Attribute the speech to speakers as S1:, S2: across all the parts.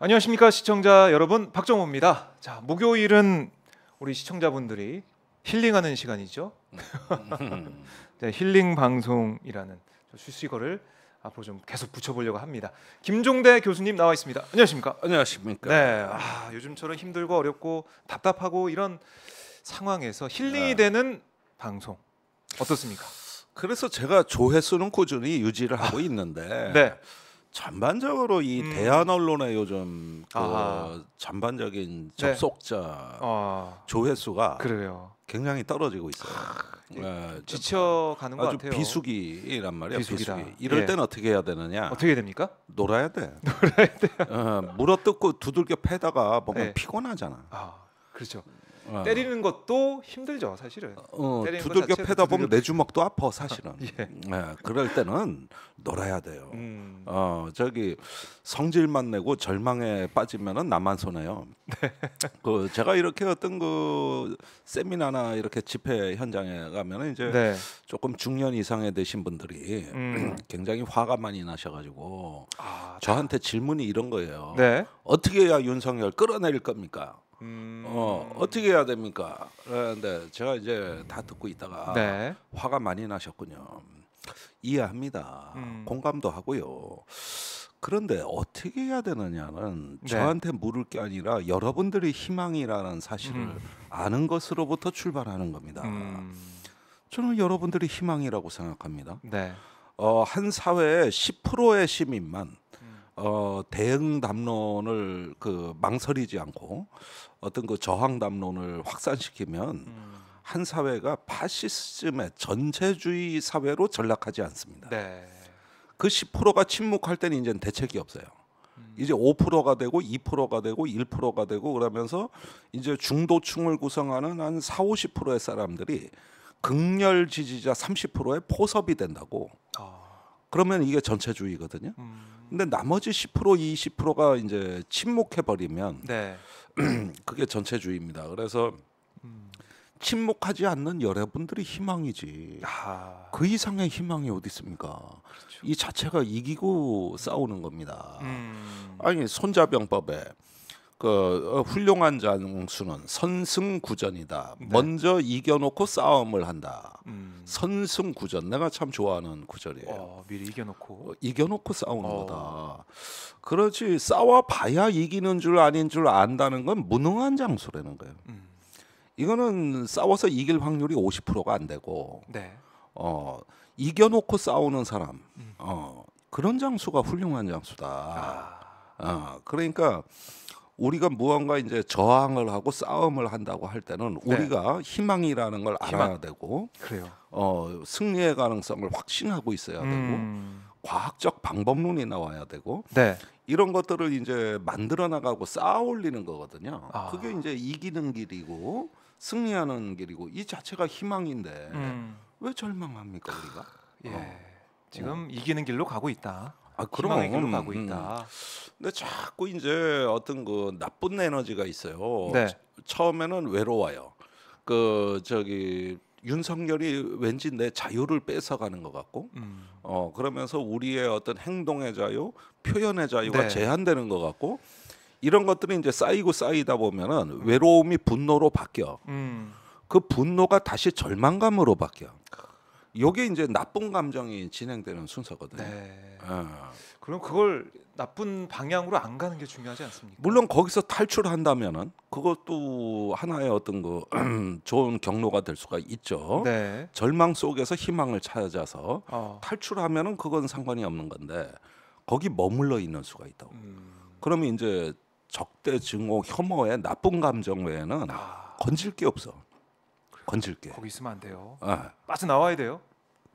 S1: 안녕하십니까 시청자 여러분, 박정호입니다. 자, 목요일은 우리 시청자분들이 힐링하는 시간이죠. 네, 힐링 방송이라는 수식어를 앞으로 좀 계속 붙여보려고 합니다. 김종대 교수님 나와 있습니다. 안녕하십니까?
S2: 안녕하십니까?
S1: 네, 요즘처럼 힘들고 어렵고 답답하고 이런 상황에서 힐링이 되는 방송 어떻습니까?
S2: 그래서 제가 조회수는 꾸준히 유지를 하고 있는데
S1: 네.
S2: 전반적으로 이 대한 언론의 요즘
S1: 아하.
S2: 전반적인
S1: 네.
S2: 접속자 조회수가
S1: 그래요.
S2: 굉장히 떨어지고 있어요. 네,
S1: 지쳐가는 것
S2: 아주
S1: 같아요.
S2: 비수기란 말이야.
S1: 비수기다.
S2: 비수기. 이럴
S1: 예.
S2: 때는 어떻게 해야 되느냐?
S1: 어떻게 됩니까?
S2: 놀아야 돼. 물어뜯고 두들겨 패다가 보면
S1: 네.
S2: 피곤하잖아.
S1: 그렇죠.
S2: 어.
S1: 때리는 것도 힘들죠, 사실은. 때리는 것
S2: 두들겨
S1: 자체도
S2: 패다 보면
S1: 두들겨
S2: 내 주먹도 아파 사실은.
S1: 예.
S2: 그럴 때는 놀아야 돼요.
S1: 음.
S2: 저기 성질만 내고 절망에 빠지면은 나만 손해요. 제가 이렇게 어떤 그 세미나나 이렇게 집회 현장에 가면은 이제
S1: 네.
S2: 조금 중년 이상에 되신 분들이 굉장히 화가 많이 나셔가지고 저한테 질문이 이런 거예요.
S1: 네.
S2: 어떻게 해야 윤석열 끌어내릴 겁니까?
S1: 음.
S2: 어떻게 해야 됩니까? 그런데 제가 이제 다 듣고 있다가
S1: 네.
S2: 화가 많이 나셨군요. 이해합니다. 공감도 하고요. 그런데 어떻게 해야 되느냐는
S1: 네.
S2: 저한테 물을 게 아니라 여러분들이 희망이라는 사실을 아는 것으로부터 출발하는 겁니다. 저는 여러분들이 희망이라고 생각합니다.
S1: 네.
S2: 한 사회의 10%의 시민만 대응 담론을 망설이지 않고 어떤 그 저항 담론을 확산시키면 한 사회가 파시즘의 전체주의 사회로 전락하지 않습니다.
S1: 네.
S2: 그 10%가 침묵할 때는 이제 대책이 없어요. 이제 5%가 되고 2%가 되고 1%가 되고 그러면서 이제 중도층을 구성하는 한 4, 50%의 사람들이 극렬 지지자 30%의 포섭이 된다고. 그러면 이게 전체주의거든요. 근데 나머지 10%, 20%가 이제 침묵해 버리면
S1: 네.
S2: 그게 전체주의입니다. 그래서 침묵하지 않는 여러분들이 희망이지. 그 이상의 희망이 어디 있습니까?
S1: 그렇죠.
S2: 이 자체가 이기고 싸우는 겁니다. 아니 손자병법에 훌륭한 장수는 선승구전이다.
S1: 네.
S2: 먼저 이겨놓고 싸움을 한다. 선승구전 내가 참 좋아하는 구절이에요.
S1: 미리 이겨놓고.
S2: 이겨놓고 싸우는 거다. 그렇지 싸워봐야 이기는 줄 아닌 줄 안다는 건 무능한 장수라는 거예요. 이거는 싸워서 이길 확률이 50%가 안 되고
S1: 네.
S2: 이겨놓고 싸우는 사람 그런 장수가 훌륭한 장수다. 그러니까 우리가 무언가 이제 저항을 하고 싸움을 한다고 할 때는
S1: 네.
S2: 우리가 희망이라는 걸 알아야 되고
S1: 그래요.
S2: 승리의 가능성을 확신하고 있어야 되고 과학적 방법론이 나와야 되고
S1: 네.
S2: 이런 것들을 이제 만들어 나가고 쌓아 올리는 거거든요. 그게 이제 이기는 길이고 승리하는 길이고 이 자체가 희망인데 왜 절망합니까 우리가?
S1: 지금 이기는 길로 가고 있다.
S2: 그럼
S1: 희망의 길로 가고 있다.
S2: 근데 자꾸 이제 어떤 그 나쁜 에너지가 있어요.
S1: 네.
S2: 처음에는 외로워요. 윤석열이 왠지 내 자유를 뺏어가는 것 같고, 그러면서 우리의 어떤 행동의 자유, 표현의 자유가
S1: 네.
S2: 제한되는 것 같고, 이런 것들이 이제 쌓이고 쌓이다 보면은 외로움이 분노로 바뀌어. 그 분노가 다시 절망감으로 바뀌어. 이게 이제 나쁜 감정이 진행되는 순서거든요.
S1: 네. 그럼 그걸 나쁜 방향으로 안 가는 게 중요하지 않습니까?
S2: 물론 거기서 탈출한다면은 그것도 하나의 어떤 그 좋은 경로가 될 수가 있죠.
S1: 네.
S2: 절망 속에서 희망을 찾아서 탈출하면은 그건 상관이 없는 건데 거기 머물러 있는 수가 있다고. 그러면 이제 적대, 증오, 혐오의 나쁜 감정 외에는 건질 게 없어. 건질 게.
S1: 거기 있으면 안 돼요.
S2: 빠져나와야
S1: 돼요.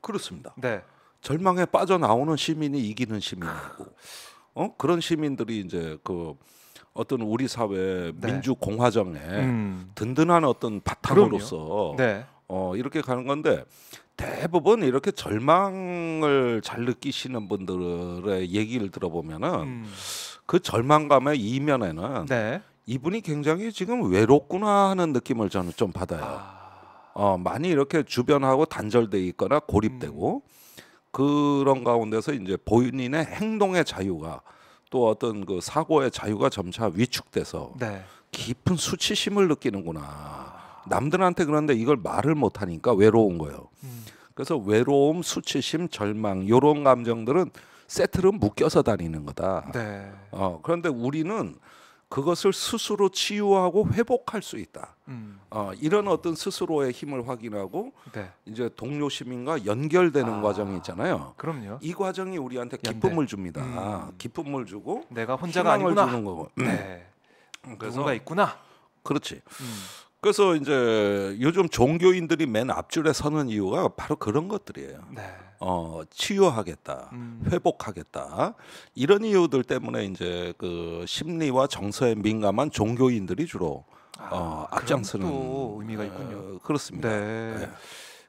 S2: 그렇습니다.
S1: 네.
S2: 절망에 빠져나오는 시민이 이기는 시민이고, 그런 시민들이 이제 어떤 우리 사회 민주 공화정에 든든한 어떤 바탕으로서
S1: 네.
S2: 이렇게 가는 건데 대부분 이렇게 절망을 잘 느끼시는 분들의 얘기를 들어보면은 그 절망감의 이면에는
S1: 네.
S2: 이분이 굉장히 지금 외롭구나 하는 느낌을 저는 좀 받아요. 많이 이렇게 주변하고 단절돼 있거나 고립되고 그런 가운데서 이제 본인의 행동의 자유가 또 어떤 그 사고의 자유가 점차 위축돼서
S1: 네.
S2: 깊은 수치심을 느끼는구나. 남들한테 그런데 이걸 말을 못 하니까 외로운 거예요. 그래서 외로움, 수치심, 절망 이런 감정들은 세트로 묶여서 다니는 거다.
S1: 네.
S2: 그런데 우리는 그것을 스스로 치유하고 회복할 수 있다. 이런 어떤 스스로의 힘을 확인하고
S1: 네.
S2: 이제 동료 시민과 연결되는 과정이 있잖아요.
S1: 그럼요.
S2: 이 과정이 우리한테
S1: 연대.
S2: 기쁨을 줍니다. 기쁨을 주고
S1: 내가 혼자가
S2: 희망을
S1: 아니구나.
S2: 주는 거고.
S1: 네.
S2: 그래서
S1: 누군가 있구나.
S2: 그렇지. 그래서 이제 요즘 종교인들이 맨 앞줄에 서는 이유가 바로 그런 것들이에요.
S1: 네.
S2: 치유하겠다, 회복하겠다 이런 이유들 때문에 이제 그 심리와 정서에 민감한 종교인들이 주로 앞장서는
S1: 그런 또 의미가 있군요.
S2: 그렇습니다.
S1: 네.
S2: 네.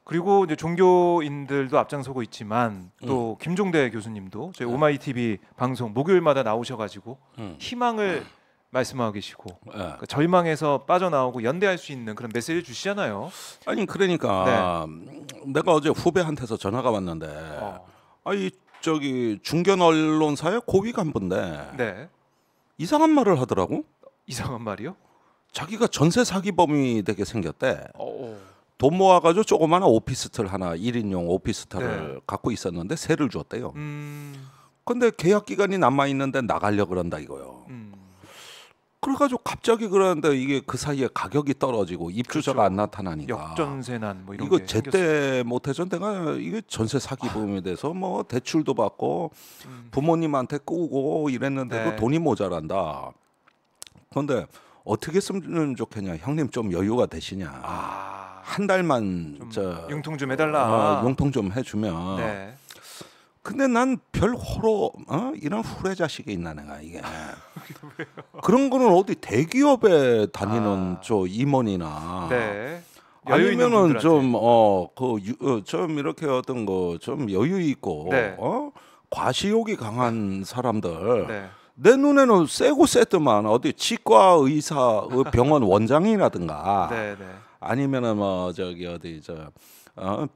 S1: 그리고 이제 종교인들도 앞장서고 있지만 또 김종대 교수님도 저희 오마이 TV 방송 목요일마다 나오셔가지고 희망을 말씀하고 계시고 그러니까 절망에서 빠져나오고 연대할 수 있는 그런 메시지를 주시잖아요.
S2: 아니 그러니까 내가 어제 후배한테서 전화가 왔는데 아이 저기 중견 언론사의 고위 간부인데
S1: 네.
S2: 이상한 말을 하더라고.
S1: 이상한 말이요?
S2: 자기가 전세 사기범이 되게 생겼대.
S1: 어.
S2: 돈 모아가지고 조그마한 오피스텔 하나 1인용 오피스텔을
S1: 네.
S2: 갖고 있었는데 세를 줬대요.
S1: 음.
S2: 근데 계약 기간이 남아 있는데 나가려 그런다 이거요. 그래가지고 갑자기 그러는데 이게 그 사이에 가격이 떨어지고 입주자가
S1: 그렇죠.
S2: 안 나타나니까
S1: 역전세난 뭐 이런
S2: 이거
S1: 게
S2: 제때 못해서 내가 이게 전세 사기범이 돼서 뭐 대출도 받고 부모님한테 꾸고 이랬는데도
S1: 네.
S2: 돈이 모자란다. 그런데 어떻게 쓰면 좋겠냐, 형님 좀 여유가 되시냐. 한 달만
S1: 좀 융통 좀 해달라.
S2: 용통 좀 해주면.
S1: 네.
S2: 근데 난 별 호로 이런 후레 자식이 있나 내가 이게 그런 거는 어디 대기업에 다니는 저 임원이나
S1: 네. 여유 있는
S2: 아니면은
S1: 분들한테.
S2: 좀 이렇게 어떤 거 좀 여유 있고
S1: 네.
S2: 과시욕이 강한 사람들
S1: 네.
S2: 내 눈에는 세고 세트만 어디 치과 의사 병원 원장이라든가
S1: 네, 네.
S2: 아니면은 뭐 저기 어디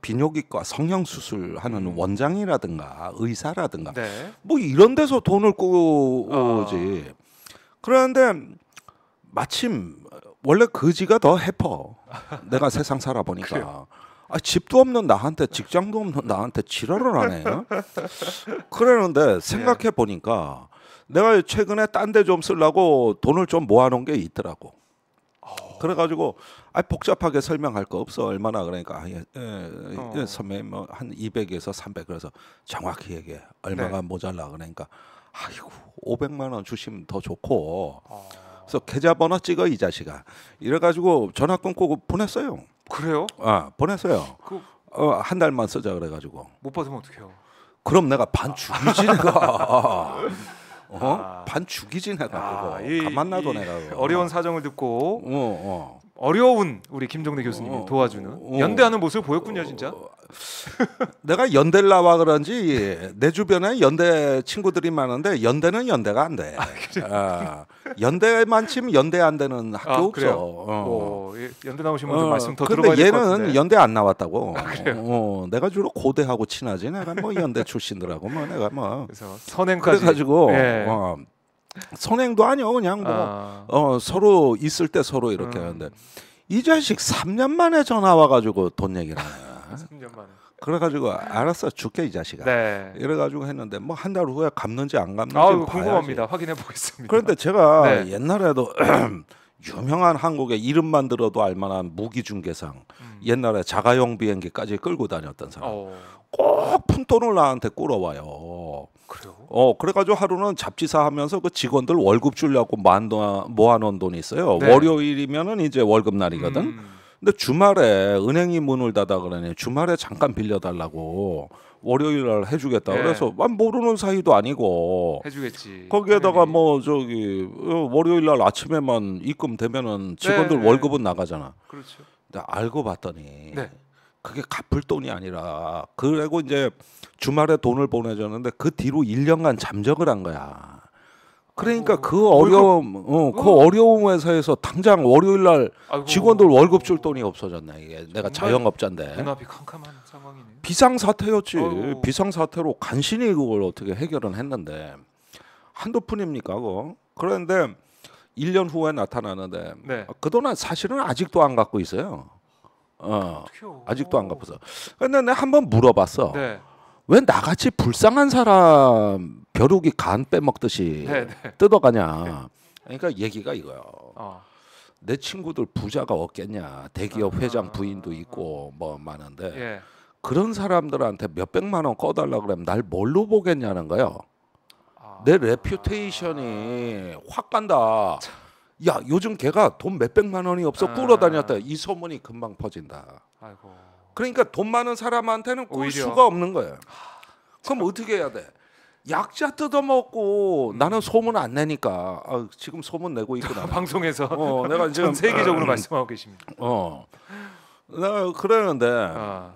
S2: 비뇨기과 성형 수술하는 원장이라든가 의사라든가
S1: 네.
S2: 뭐 이런 데서 돈을 꾸지. 그런데 마침 원래 거지가 더 해퍼. 내가 세상 살아보니까. 집도 없는 나한테 직장도 없는 나한테 지랄을 하네. 그러는데 생각해 보니까 내가 최근에 딴 데 좀 쓰려고 돈을 좀 모아놓은 게 있더라고. 그래가지고 복잡하게 설명할 거 없어. 얼마나 그러니까 선배님 뭐 한 200에서 300 그래서 정확히 얘기해. 얼마가
S1: 네.
S2: 모자라 그러니까 아이고 500만 원 주시면 더 좋고. 그래서 계좌번호 찍어 이 자식아. 이래가지고 전화 끊고 보냈어요.
S1: 그래요?
S2: 보냈어요.
S1: 그
S2: 한 달만 쓰자 그래가지고.
S1: 못 받으면 어떡해요?
S2: 그럼 내가 반 죽이지 내가. 반 죽이지 내가 그거. 가만 놔둬 내가 그거.
S1: 어려운 사정을 듣고 어려운 우리 김종대 교수님이 도와주는 연대하는 모습을 보였군요, 진짜.
S2: 내가 연대를 나와 그런지 내 주변에 연대 친구들이 많은데 연대는 연대가 안 돼. 연대만 치면 연대 안 되는 학교 없어.
S1: 연대 나오신 분들 말씀 더
S2: 근데
S1: 들어봐야 될 것
S2: 얘는
S1: 같은데.
S2: 연대 안 나왔다고. 내가 주로 고대하고 친하지. 내가 뭐 연대 출신들하고 뭐 내가 뭐.
S1: 그래서 선행까지.
S2: 그래가지고
S1: 예.
S2: 선행도 아니요 그냥 뭐 서로 있을 때 서로 이렇게 하는데 이 자식 3년 만에 전화 와가지고 돈 얘기를 하네.
S1: 3년 만에.
S2: 그래가지고 알았어 줄게 이 자식아.
S1: 네.
S2: 이래가지고 했는데 뭐 한 달 후에 갚는지 안 갚는지
S1: 궁금합니다. 확인해 보겠습니다.
S2: 그런데 제가
S1: 네.
S2: 옛날에도 유명한 한국의 이름만 들어도 알만한 무기중개상 옛날에 자가용 비행기까지 끌고 다녔던 사람 꼭 푼돈을 나한테 끌어와요.
S1: 그래요?
S2: 그래가지고 하루는 잡지사 하면서 그 직원들 월급 주려고 모아놓은 돈이 있어요.
S1: 네.
S2: 월요일이면은 이제 월급 날이거든. 근데 주말에 은행이 문을 닫아 그러니 주말에 잠깐 빌려달라고 월요일날 해주겠다.
S1: 네.
S2: 그래서 모르는 사이도 아니고
S1: 해주겠지.
S2: 거기에다가
S1: 당연히.
S2: 뭐 저기 월요일날 아침에만 입금되면은 직원들
S1: 네.
S2: 월급은 나가잖아.
S1: 그렇죠.
S2: 근데 알고 봤더니
S1: 네.
S2: 그게 갚을 돈이 아니라 그리고 이제 주말에 돈을 보내줬는데 그 뒤로 1년간 잠적을 한 거야. 그러니까 그 어려움, 그 어려운 회사에서 당장 월요일 날 직원들 월급 줄 돈이 없어졌네. 이게 내가 자영업자인데.
S1: 눈앞이 캄캄한 상황이네요.
S2: 비상사태였지. 비상사태로 간신히 그걸 어떻게 해결은 했는데 한두 푼입니까 그거? 그런데 1년 후에 나타나는데
S1: 네.
S2: 그 돈은 사실은 아직도 안 갖고 있어요.
S1: 어떡해요.
S2: 아직도 안 갚아서. 근데 내가 한번 물어봤어.
S1: 네.
S2: 왜 나같이 불쌍한 사람 벼룩이 간 빼먹듯이
S1: 네, 네.
S2: 뜯어가냐. 그러니까 얘기가 이거야. 내 친구들 부자가 없겠냐. 대기업 회장 부인도 있고 뭐 많은데
S1: 예.
S2: 그런 사람들한테 몇백만 원 꺼달라 그러면 날 뭘로 보겠냐는 거예요.
S1: 아.
S2: 내 레퓨테이션이 확 간다. 야 요즘 걔가 돈 몇백만 원이 없어 끌어다녔다. 이 소문이 금방 퍼진다.
S1: 아이고.
S2: 그러니까 돈 많은 사람한테는 꿀
S1: 오히려.
S2: 수가 없는 거예요. 그럼 어떻게 해야 돼? 약자 뜯어먹고 나는 소문 안 내니까 지금 소문 내고 있구나.
S1: 방송에서
S2: 내가 지금
S1: 전 세계적으로 말씀하고 계십니다.
S2: 내가 그러는데
S1: 아.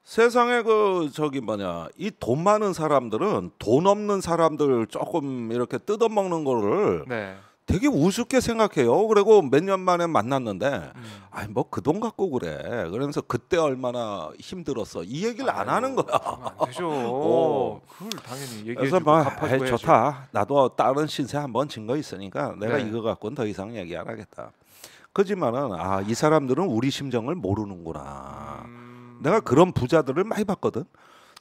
S2: 세상에 그 저기 뭐냐 이 돈 많은 사람들은 돈 없는 사람들 조금 이렇게 뜯어먹는 거를
S1: 네.
S2: 되게 우습게 생각해요. 그리고 몇 년 만에 만났는데 아니 뭐 그 돈 갖고 그래. 그러면서 그때 얼마나 힘들었어. 이 얘기를 안 하는 거야.
S1: 안 되죠. 그걸 당연히 얘기해
S2: 그래서
S1: 주고
S2: 뭐
S1: 갚아주고 해야죠.
S2: 좋다. 나도 다른 신세 한번 진 거 있으니까 내가
S1: 네.
S2: 이거 갖고는 더 이상 얘기 안 하겠다. 그지만은 이 사람들은 우리 심정을 모르는구나. 내가 그런 부자들을 많이 봤거든.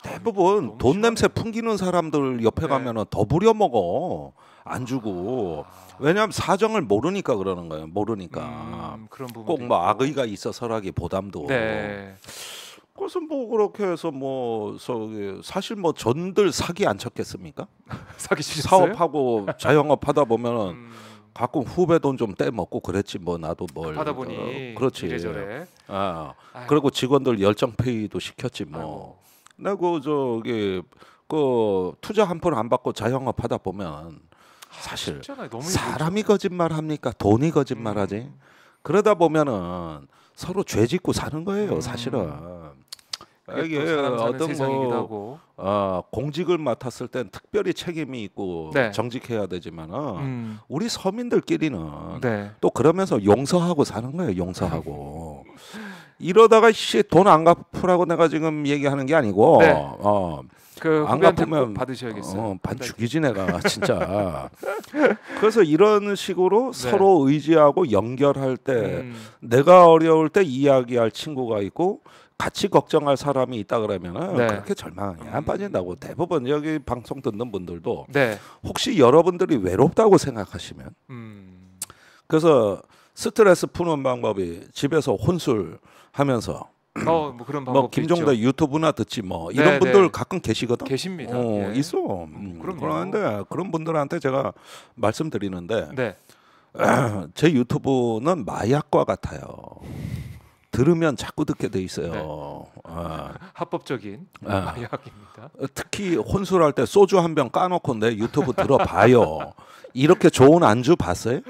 S2: 대부분
S1: 너무
S2: 돈
S1: 심하네.
S2: 냄새 풍기는 사람들 옆에
S1: 네.
S2: 가면은 더 부려먹어. 안 주고. 왜냐하면 사정을 모르니까 그러는 거예요. 모르니까.
S1: 그런 부분
S2: 꼭 뭐 악의가 있어서라기 보담도.
S1: 네.
S2: 그래서 뭐 그렇게 해서 뭐 사실 뭐 전들 사기 안 쳤겠습니까?
S1: 사기 치셨어요?
S2: 사업하고 자영업 하다 보면은 가끔 후배 돈 좀 떼먹고 그랬지 뭐 나도 뭘
S1: 하다 보니
S2: 그렇지.
S1: 이래저래.
S2: 아이고.
S1: 아이고.
S2: 그리고 직원들 열정 페이도 시켰지 뭐.
S1: 아이고.
S2: 내가 저기 그 투자 한 푼 안 받고 자영업 하다 보면 사실
S1: 쉽잖아요. 너무
S2: 사람이 거짓말 합니까? 돈이 거짓말하지. 그러다 보면은 서로 죄 짓고 사는 거예요, 사실은. 이게 어떤
S1: 세상이기도
S2: 뭐
S1: 하고.
S2: 공직을 맡았을 땐 특별히 책임이 있고
S1: 네.
S2: 정직해야 되지만은
S1: 음.
S2: 우리 서민들끼리는
S1: 네.
S2: 또 그러면서 용서하고 사는 거예요, 용서하고. 이러다가 돈 안 갚으라고 내가 지금 얘기하는 게 아니고
S1: 네. 그
S2: 안
S1: 후배한테
S2: 갚으면
S1: 꼭 받으셔야겠어요.
S2: 반 죽이지 내가 진짜. 그래서 이런 식으로
S1: 네.
S2: 서로 의지하고 연결할 때 내가 어려울 때 이야기할 친구가 있고 같이 걱정할 사람이 있다 그러면은
S1: 네.
S2: 그렇게 절망이 안 빠진다고. 대부분 여기 방송 듣는 분들도
S1: 네.
S2: 혹시 여러분들이 외롭다고 생각하시면 그래서 스트레스 푸는 방법이 집에서 혼술 하면서
S1: 뭐 그런 방법
S2: 뭐 김종대 유튜브나 듣지 뭐 이런
S1: 네,
S2: 분들
S1: 네.
S2: 가끔 계시거든.
S1: 계십니다. 예.
S2: 있어.
S1: 그럼요.
S2: 그런데 그런 분들한테 제가 말씀드리는데
S1: 네.
S2: 제 유튜브는 마약과 같아요. 들으면 자꾸 듣게 돼 있어요.
S1: 합법적인 마약입니다.
S2: 특히 혼술할 때 소주 한 병 까놓고 내 유튜브 들어봐요. 이렇게 좋은 안주 봤어요?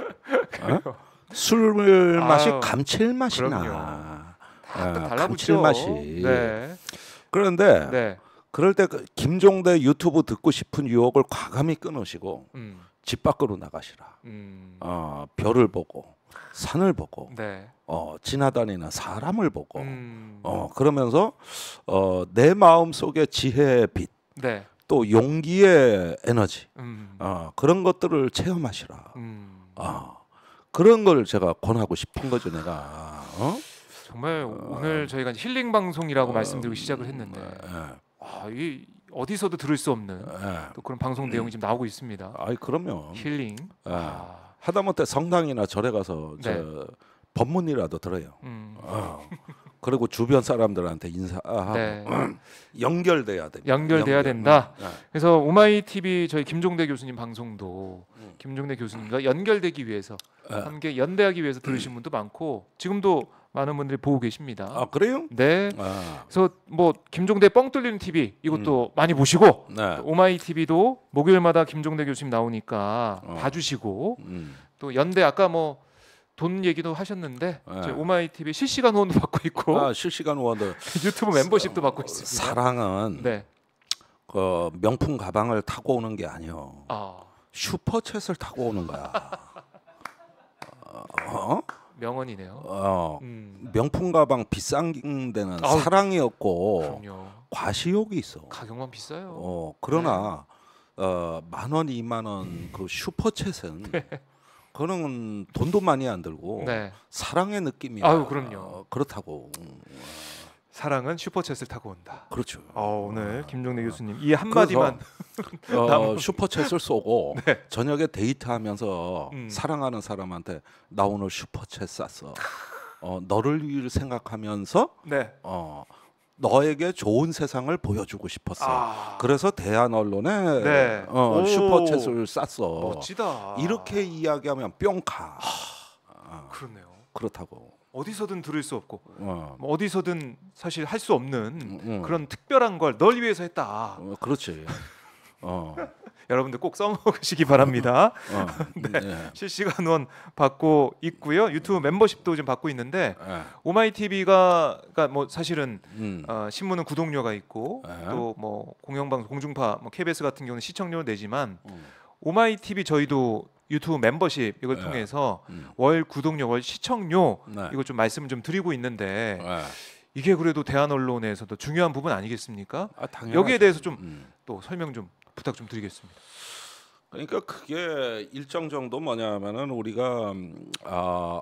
S2: 술 맛이
S1: 아유,
S2: 감칠맛이
S1: 그럼요.
S2: 나.
S1: 달라붙죠.
S2: 감칠맛이.
S1: 네.
S2: 그런데
S1: 네.
S2: 그럴 때 김종대 유튜브 듣고 싶은 유혹을 과감히 끊으시고
S1: 음.
S2: 집 밖으로 나가시라.
S1: 음.
S2: 별을 보고 산을 보고
S1: 네.
S2: 지나다니는 사람을 보고
S1: 음.
S2: 그러면서 내 마음 속의 지혜의 빛,
S1: 네.
S2: 또 용기의 에너지,
S1: 음.
S2: 그런 것들을 체험하시라.
S1: 음.
S2: 그런 걸 제가 권하고 싶은 거죠, 내가.
S1: 정말 오늘 저희가 힐링 방송이라고 말씀드리고 시작을 했는데 이 어디서도 들을 수 없는 또 그런 방송 내용이 지금 나오고 있습니다.
S2: 아이 그럼요.
S1: 힐링.
S2: 하다못해 성당이나 절에 가서
S1: 네.
S2: 법문이라도 들어요. 그리고 주변 사람들한테 인사하고
S1: 네.
S2: 연결돼야 됩니다.
S1: 연결돼야 된다.
S2: 네.
S1: 그래서 오마이 TV 저희 김종대 교수님 방송도 김종대 교수님과 연결되기 위해서 함께 연대하기 위해서 들으신 분도 많고 지금도 많은 분들이 보고 계십니다.
S2: 그래요?
S1: 네. 그래서 뭐 김종대 뻥 뚫리는 TV 이것도 많이 보시고
S2: 네.
S1: 오마이 TV도 목요일마다 김종대 교수님 나오니까 봐주시고 또 연대 아까 뭐 돈 얘기도 하셨는데 저희 오마이 TV 실시간 후원도 받고 있고
S2: 실시간 후원도
S1: 유튜브 멤버십도 받고 있습니다.
S2: 사랑은
S1: 네.
S2: 그 명품 가방을 타고 오는 게 아니요. 슈퍼챗을 타고 오는 거야.
S1: 명언이네요.
S2: 명품 가방 비싼 데는 사랑이 없고
S1: 그럼요.
S2: 과시욕이 있어.
S1: 가격만 비싸요.
S2: 그러나 만 원, 2만 원 그 슈퍼챗은
S1: 네.
S2: 그거는 돈도 많이 안 들고
S1: 네.
S2: 사랑의 느낌이
S1: 아유, 그럼요.
S2: 그렇다고.
S1: 사랑은 슈퍼챗을 타고 온다.
S2: 그렇죠.
S1: 오늘 김종대 교수님 이 한마디만
S2: 슈퍼챗을 쏘고
S1: 네.
S2: 저녁에 데이트하면서
S1: 음.
S2: 사랑하는 사람한테 나 오늘 슈퍼챗 쐈어. 너를 생각하면서
S1: 네.
S2: 너에게 좋은 세상을 보여주고 싶었어. 그래서 대한 언론에
S1: 네. 오.
S2: 슈퍼챗을 쐈어.
S1: 멋지다.
S2: 이렇게 이야기하면 뿅 가.
S1: 그렇네요.
S2: 그렇다고.
S1: 어디서든 들을 수 없고
S2: 어,
S1: 뭐 어디서든 사실 할 수 없는
S2: 음.
S1: 그런 특별한 걸 널 위해서 했다.
S2: 그렇지.
S1: 여러분들 꼭 써먹으시기 바랍니다.
S2: 네.
S1: 실시간원 받고 있고요. 유튜브 멤버십도 좀 받고 있는데
S2: 네.
S1: 오마이TV가 그러니까 뭐 사실은
S2: 음.
S1: 신문은 구독료가 있고
S2: 네.
S1: 또 뭐 공영방송 공중파 뭐 KBS 같은 경우는 시청료를 내지만 오마이TV 저희도 유튜브 멤버십 이걸
S2: 네.
S1: 통해서 월 구독료, 월 시청료
S2: 네.
S1: 이거 좀 말씀을 좀 드리고 있는데
S2: 네.
S1: 이게 그래도 대한 언론에서도 중요한 부분 아니겠습니까?
S2: 당연하죠.
S1: 여기에 대해서 좀 또 설명 좀 부탁 좀 드리겠습니다.
S2: 그러니까 그게 일정 정도 뭐냐면은 우리가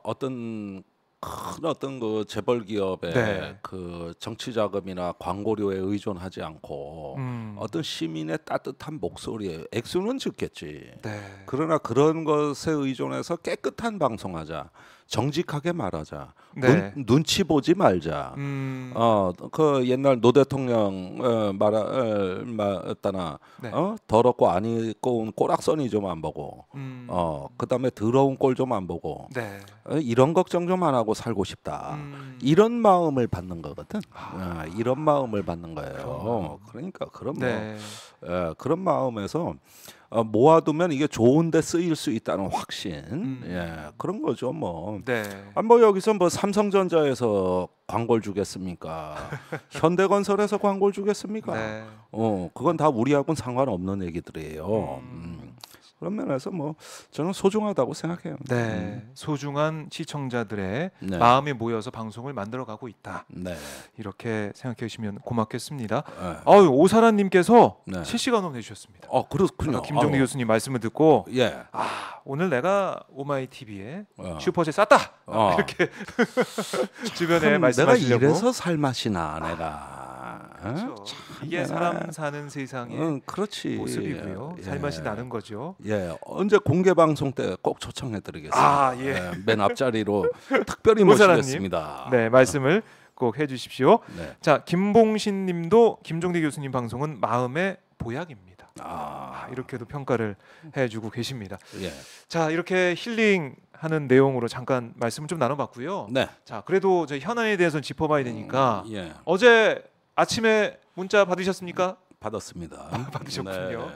S2: 어떤 큰 그 재벌 기업의
S1: 네.
S2: 그 정치 자금이나 광고료에 의존하지 않고 어떤 시민의 따뜻한 목소리에 액수는 적겠지.
S1: 네.
S2: 그러나 그런 것에 의존해서 깨끗한 방송하자. 정직하게 말하자.
S1: 네.
S2: 눈치 보지 말자. 그 옛날 노 대통령 말했다나
S1: 네.
S2: 더럽고 안 입고 온 꼬락서니 좀 안 보고 그다음에 더러운 꼴 좀 안 보고
S1: 네.
S2: 이런 걱정 좀 안 하고 살고 싶다. 이런 마음을 받는 거거든. 이런 마음을 받는 거예요. 그러니까 그런
S1: 네.
S2: 그런 마음에서 모아두면 이게 좋은데 쓰일 수 있다는 확신, 그런 거죠, 뭐.
S1: 네.
S2: 뭐 여기서 뭐 삼성전자에서 광고를 주겠습니까? 현대건설에서 광고를 주겠습니까?
S1: 네.
S2: 그건 다 우리하고는 상관없는 얘기들이에요. 그런 면에서 뭐 저는 소중하다고 생각해요.
S1: 네. 소중한 시청자들의
S2: 네.
S1: 마음이 모여서 방송을 만들어가고 있다.
S2: 네.
S1: 이렇게 생각해 주시면 고맙겠습니다.
S2: 네.
S1: 오사라님께서
S2: 네.
S1: 실시간으로 해주셨습니다.
S2: 그렇군요.
S1: 김종대 교수님 말씀을 듣고
S2: 예.
S1: 오늘 내가 오마이TV에
S2: 슈퍼챗
S1: 슈퍼챗 쌌다 이렇게 주변에
S2: 내가
S1: 말씀하시려고.
S2: 이래서 살맛이 나 내가.
S1: 그렇죠. 이게 사람 사는 세상의
S2: 그렇지.
S1: 모습이고요. 살맛이 나는 거죠.
S2: 예, 언제 공개 방송 때 꼭 초청해드리겠습니다.
S1: 예.
S2: 맨 앞자리로 특별히
S1: 오사라님.
S2: 모시겠습니다.
S1: 네, 말씀을 꼭 해주십시오.
S2: 네.
S1: 자, 김봉신님도 김종대 교수님 방송은 마음의 보약입니다. 이렇게도 평가를 해주고 계십니다.
S2: 예.
S1: 자, 이렇게 힐링하는 내용으로 잠깐 말씀을 좀 나눠봤고요.
S2: 네.
S1: 자, 그래도 저희 현안에 대해서 짚어봐야 되니까
S2: 예.
S1: 어제 아침에 문자 받으셨습니까?
S2: 받았습니다.
S1: 받으셨군요.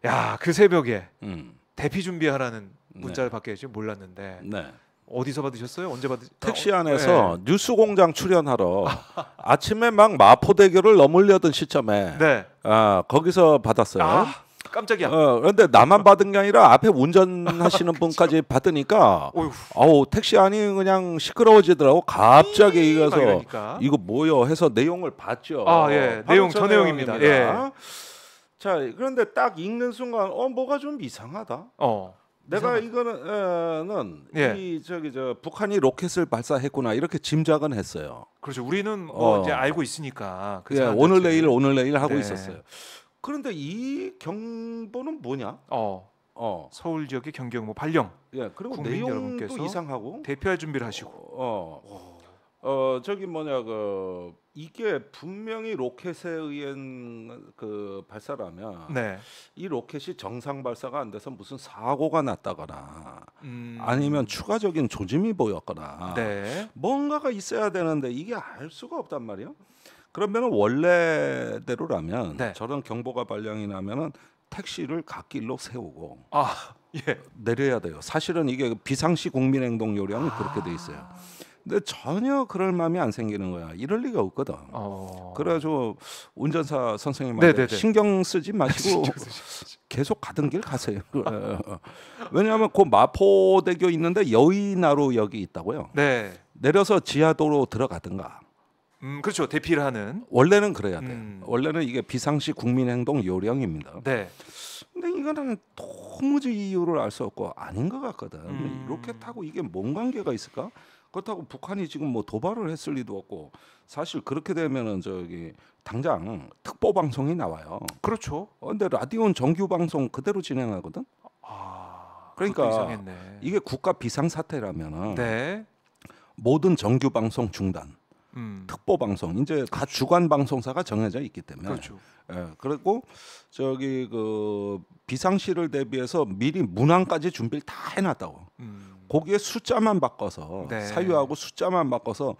S2: 네.
S1: 야, 그 새벽에
S2: 음.
S1: 대피 준비하라는 문자를 받게 될지 몰랐는데
S2: 네.
S1: 어디서 받으셨어요? 언제
S2: 택시 안에서 뉴스공장 출연하러 아침에 막 마포대교를 넘으려던 시점에
S1: 네.
S2: 거기서 받았어요.
S1: 깜짝이야.
S2: 그런데 나만 받은 게 아니라 앞에 운전하시는 분까지 받으니까 택시 안이 그냥 시끄러워지더라고. 갑자기 이어서
S1: 이러니까.
S2: 이거 뭐요 해서 내용을 봤죠.
S1: 예. 내용 저 내용입니다. 예.
S2: 자, 그런데 딱 읽는 순간 뭐가 좀 이상하다. 내가 이거는 북한이 로켓을 발사했구나 이렇게 짐작은 했어요.
S1: 그렇죠. 우리는 이제 알고 있으니까.
S2: 오늘 내일 하고 있었어요. 그런데 이 경보는 뭐냐?
S1: 서울 지역의 경경 발령.
S2: 그리고
S1: 국민
S2: 내용도
S1: 여러분께서
S2: 이상하고
S1: 대피할 준비를 하시고.
S2: 이게 분명히 로켓에 의한 그 발사라면
S1: 네.
S2: 이 로켓이 정상 발사가 안 돼서 무슨 사고가 났다거나 아니면 추가적인 조짐이 보였거나
S1: 네.
S2: 뭔가가 있어야 되는데 이게 알 수가 없단 말이에요. 그러면 원래대로라면 저런 경보가 발령이 나면은 택시를 갓길로 세우고 내려야 돼요. 사실은 이게 비상시 국민행동 요령이 그렇게 돼 있어요. 근데 전혀 그럴 마음이 안 생기는 거야. 이럴 리가 없거든. 그래가지고 운전사 선생님한테 신경 쓰지 마시고 계속 가던 길 가세요. 왜냐하면 그 마포대교 있는데 여의나루역이 있다고요.
S1: 네.
S2: 내려서 지하도로 들어가든가.
S1: 그렇죠. 대피를 하는.
S2: 원래는 그래야 돼요.
S1: 음.
S2: 원래는 이게 비상시 국민행동 요령입니다.
S1: 네.
S2: 근데 이거는 도무지 이유를 알 수 없고 아닌 것 같거든. 로켓하고 이게 뭔 관계가 있을까? 그렇다고 북한이 지금 뭐 도발을 했을 리도 없고 사실 그렇게 되면은 저기 당장 특보 방송이 나와요.
S1: 그렇죠.
S2: 근데 라디오는 정규 방송 그대로 진행하거든. 그러니까
S1: 그것도 이상했네.
S2: 이게 국가 비상 사태라면은
S1: 네.
S2: 모든 정규 방송 중단, 특보 방송 이제 각 주간 방송사가 정해져 있기 때문에
S1: 그렇죠.
S2: 예, 그리고 저기 그 비상시를 대비해서 미리 문항까지 준비를 다 해놨다고. 거기에 숫자만 바꿔서
S1: 네.
S2: 사유하고 숫자만 바꿔서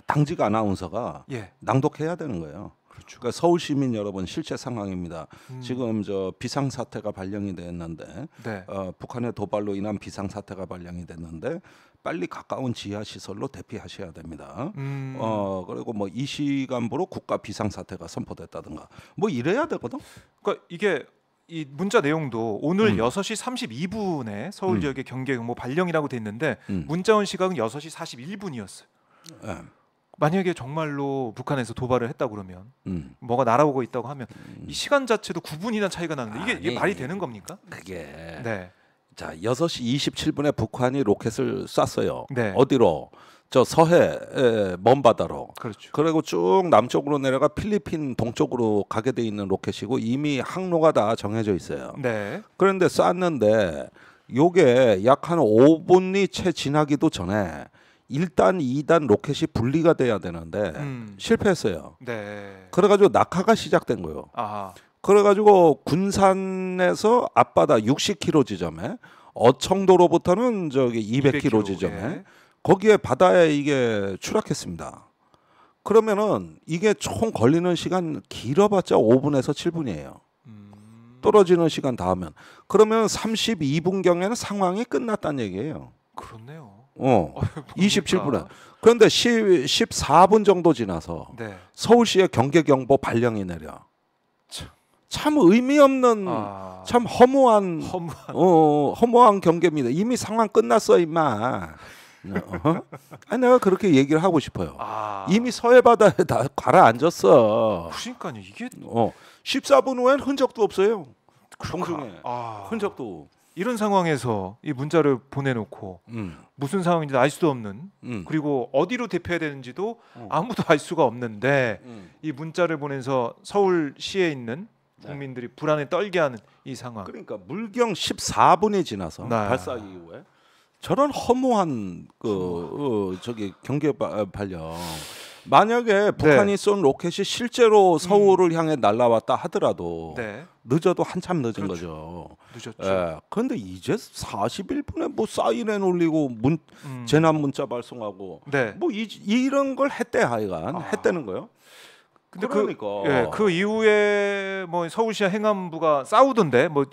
S2: 당직 아나운서가
S1: 예.
S2: 낭독해야 되는 거예요.
S1: 그렇죠.
S2: 그러니까 서울 시민 여러분 실제 상황입니다. 지금 저 비상 사태가 발령이 됐는데
S1: 네.
S2: 북한의 도발로 인한 비상 사태가 발령이 됐는데 빨리 가까운 지하 시설로 대피하셔야 됩니다. 그리고 뭐 이 시간부로 국가 비상 사태가 선포됐다든가 뭐 이래야 되거든.
S1: 그러니까 이게 이 문자 내용도 오늘 6시 32분에 서울 지역의 경계 경보 발령이라고 돼 있는데 문자 온 시각은 6시 41분이었어요.
S2: 예.
S1: 만약에 정말로 북한에서 도발을 했다 그러면 뭐가 날아오고 있다고 하면 이 시간 자체도 9분이나 차이가 나는데 이게 말이 되는 겁니까?
S2: 그게
S1: 네.
S2: 자 6시 27분에 북한이 로켓을 쐈어요.
S1: 네.
S2: 어디로? 저 서해 먼 바다로.
S1: 그렇죠.
S2: 그리고 쭉 남쪽으로 내려가 필리핀 동쪽으로 가게 돼 있는 로켓이고 이미 항로가 다 정해져 있어요.
S1: 네.
S2: 그런데 쐈는데 요게 약 한 5분이 채 지나기도 전에 1단, 2단 로켓이 분리가 돼야 되는데 실패했어요.
S1: 네.
S2: 그래가지고 낙하가 시작된 거예요.
S1: 아.
S2: 그래가지고 군산에서 앞바다 60km 지점에 어청도로부터는 저기 200km 지점에
S1: 예.
S2: 거기에 바다에 이게 추락했습니다. 그러면은 이게 총 걸리는 시간 길어봤자 5분에서 7분이에요. 떨어지는 시간 다 하면 그러면 32분경에는 상황이 끝났다는 얘기예요.
S1: 그렇네요.
S2: 27분에. 그런데 14분 정도 지나서
S1: 네.
S2: 서울시의 경계 경보 발령이 내려. 참 의미 없는 참 허무한 허무한 경계입니다. 이미 상황 끝났어 임마. 아니 내가 그렇게 얘기를 하고 싶어요. 이미 서해 바다에 다 가라앉았어.
S1: 그러니까요. 이게
S2: 14분 후엔 흔적도 없어요. 공중에 흔적도.
S1: 이런 상황에서 이 문자를 보내놓고 무슨 상황인지 알 수도 없는 그리고 어디로 대피해야 되는지도 아무도 알 수가 없는데 이 문자를 보내서 서울시에 있는 국민들이 불안에 떨게 하는 이 상황.
S2: 그러니까 물경 14분이 지나서 발사 이후에 저런 허무한 저기 경계 발령. 만약에 북한이 쏜 로켓이 실제로 서울을 향해 날아왔다 하더라도 늦어도 한참 늦은 거죠.
S1: 늦었죠.
S2: 그런데 이제 41분에 뭐 사이렌 울리고 재난 문자 발송하고 뭐 이런 걸 했대 하여간 했다는 거요.
S1: 근데
S2: 그러니까
S1: 그 이후에 뭐 서울시와 행안부가 싸우던데 뭐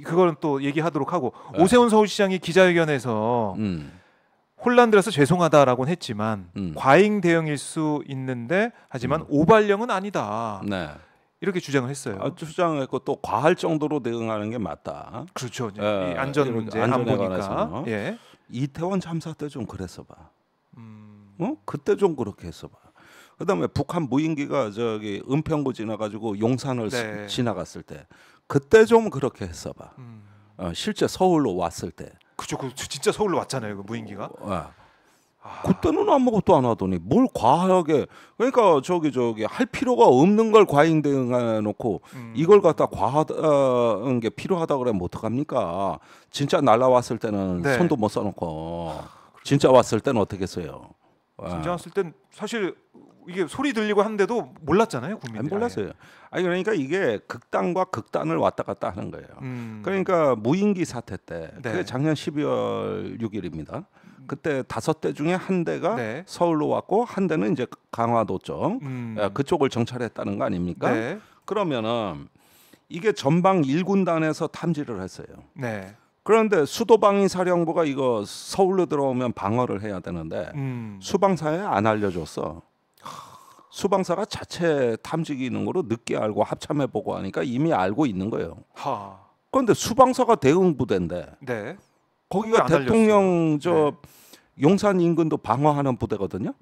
S1: 그거는 또 얘기하도록 하고 오세훈 서울시장이 기자회견에서 혼란들어서 죄송하다라고는 했지만 과잉 대응일 수 있는데 하지만 오발령은 아니다. 이렇게 주장을 했어요.
S2: 주장했고 또 과할 정도로 대응하는 게 맞다.
S1: 그렇죠. 이 안전 문제 안보니까.
S2: 이태원 참사 때 좀 그랬어 봐. 그때 좀 그렇게 했어 봐. 그다음에 북한 무인기가 저기 은평구 지나가지고 용산을 지나갔을 때 그때 좀 그렇게 했어 봐. 실제 서울로 왔을 때.
S1: 그죠, 진짜 서울로 왔잖아요, 그 무인기가.
S2: 그때는 아무것도 안 하더니 뭘 과하게 그러니까 저기 할 필요가 없는 걸 과잉 대응해 놓고 이걸 갖다 과한 게 필요하다 그러면 어떡합니까? 진짜 날라왔을 때는 손도 못 써놓고 진짜 왔을 때는 어떻게 써요?
S1: 진짜 왔을 땐 사실 이게 소리 들리고 하는데도 몰랐잖아요, 국민들이.
S2: 몰랐어요. 아니 그러니까 이게 극단과 극단을 왔다 갔다 하는 거예요. 그러니까 무인기 사태 때 그게 작년 12월 6일입니다. 그때 5대 중에 한 대가 서울로 왔고 한 대는 이제 강화도 쪽 그쪽을 정찰했다는 거 아닙니까? 그러면은 이게 전방 1군단에서 탐지를 했어요. 그런데 수도방위사령부가 이거 서울로 들어오면 방어를 해야 되는데 수방사에 안 알려줬어. 수방사가 자체 탐지 기능으로 늦게 알고 합참해 보고 하니까 이미 알고 있는 거예요. 그런데 수방사가 대응부대인데 거기가 대통령 용산 인근도 방어하는 부대거든요.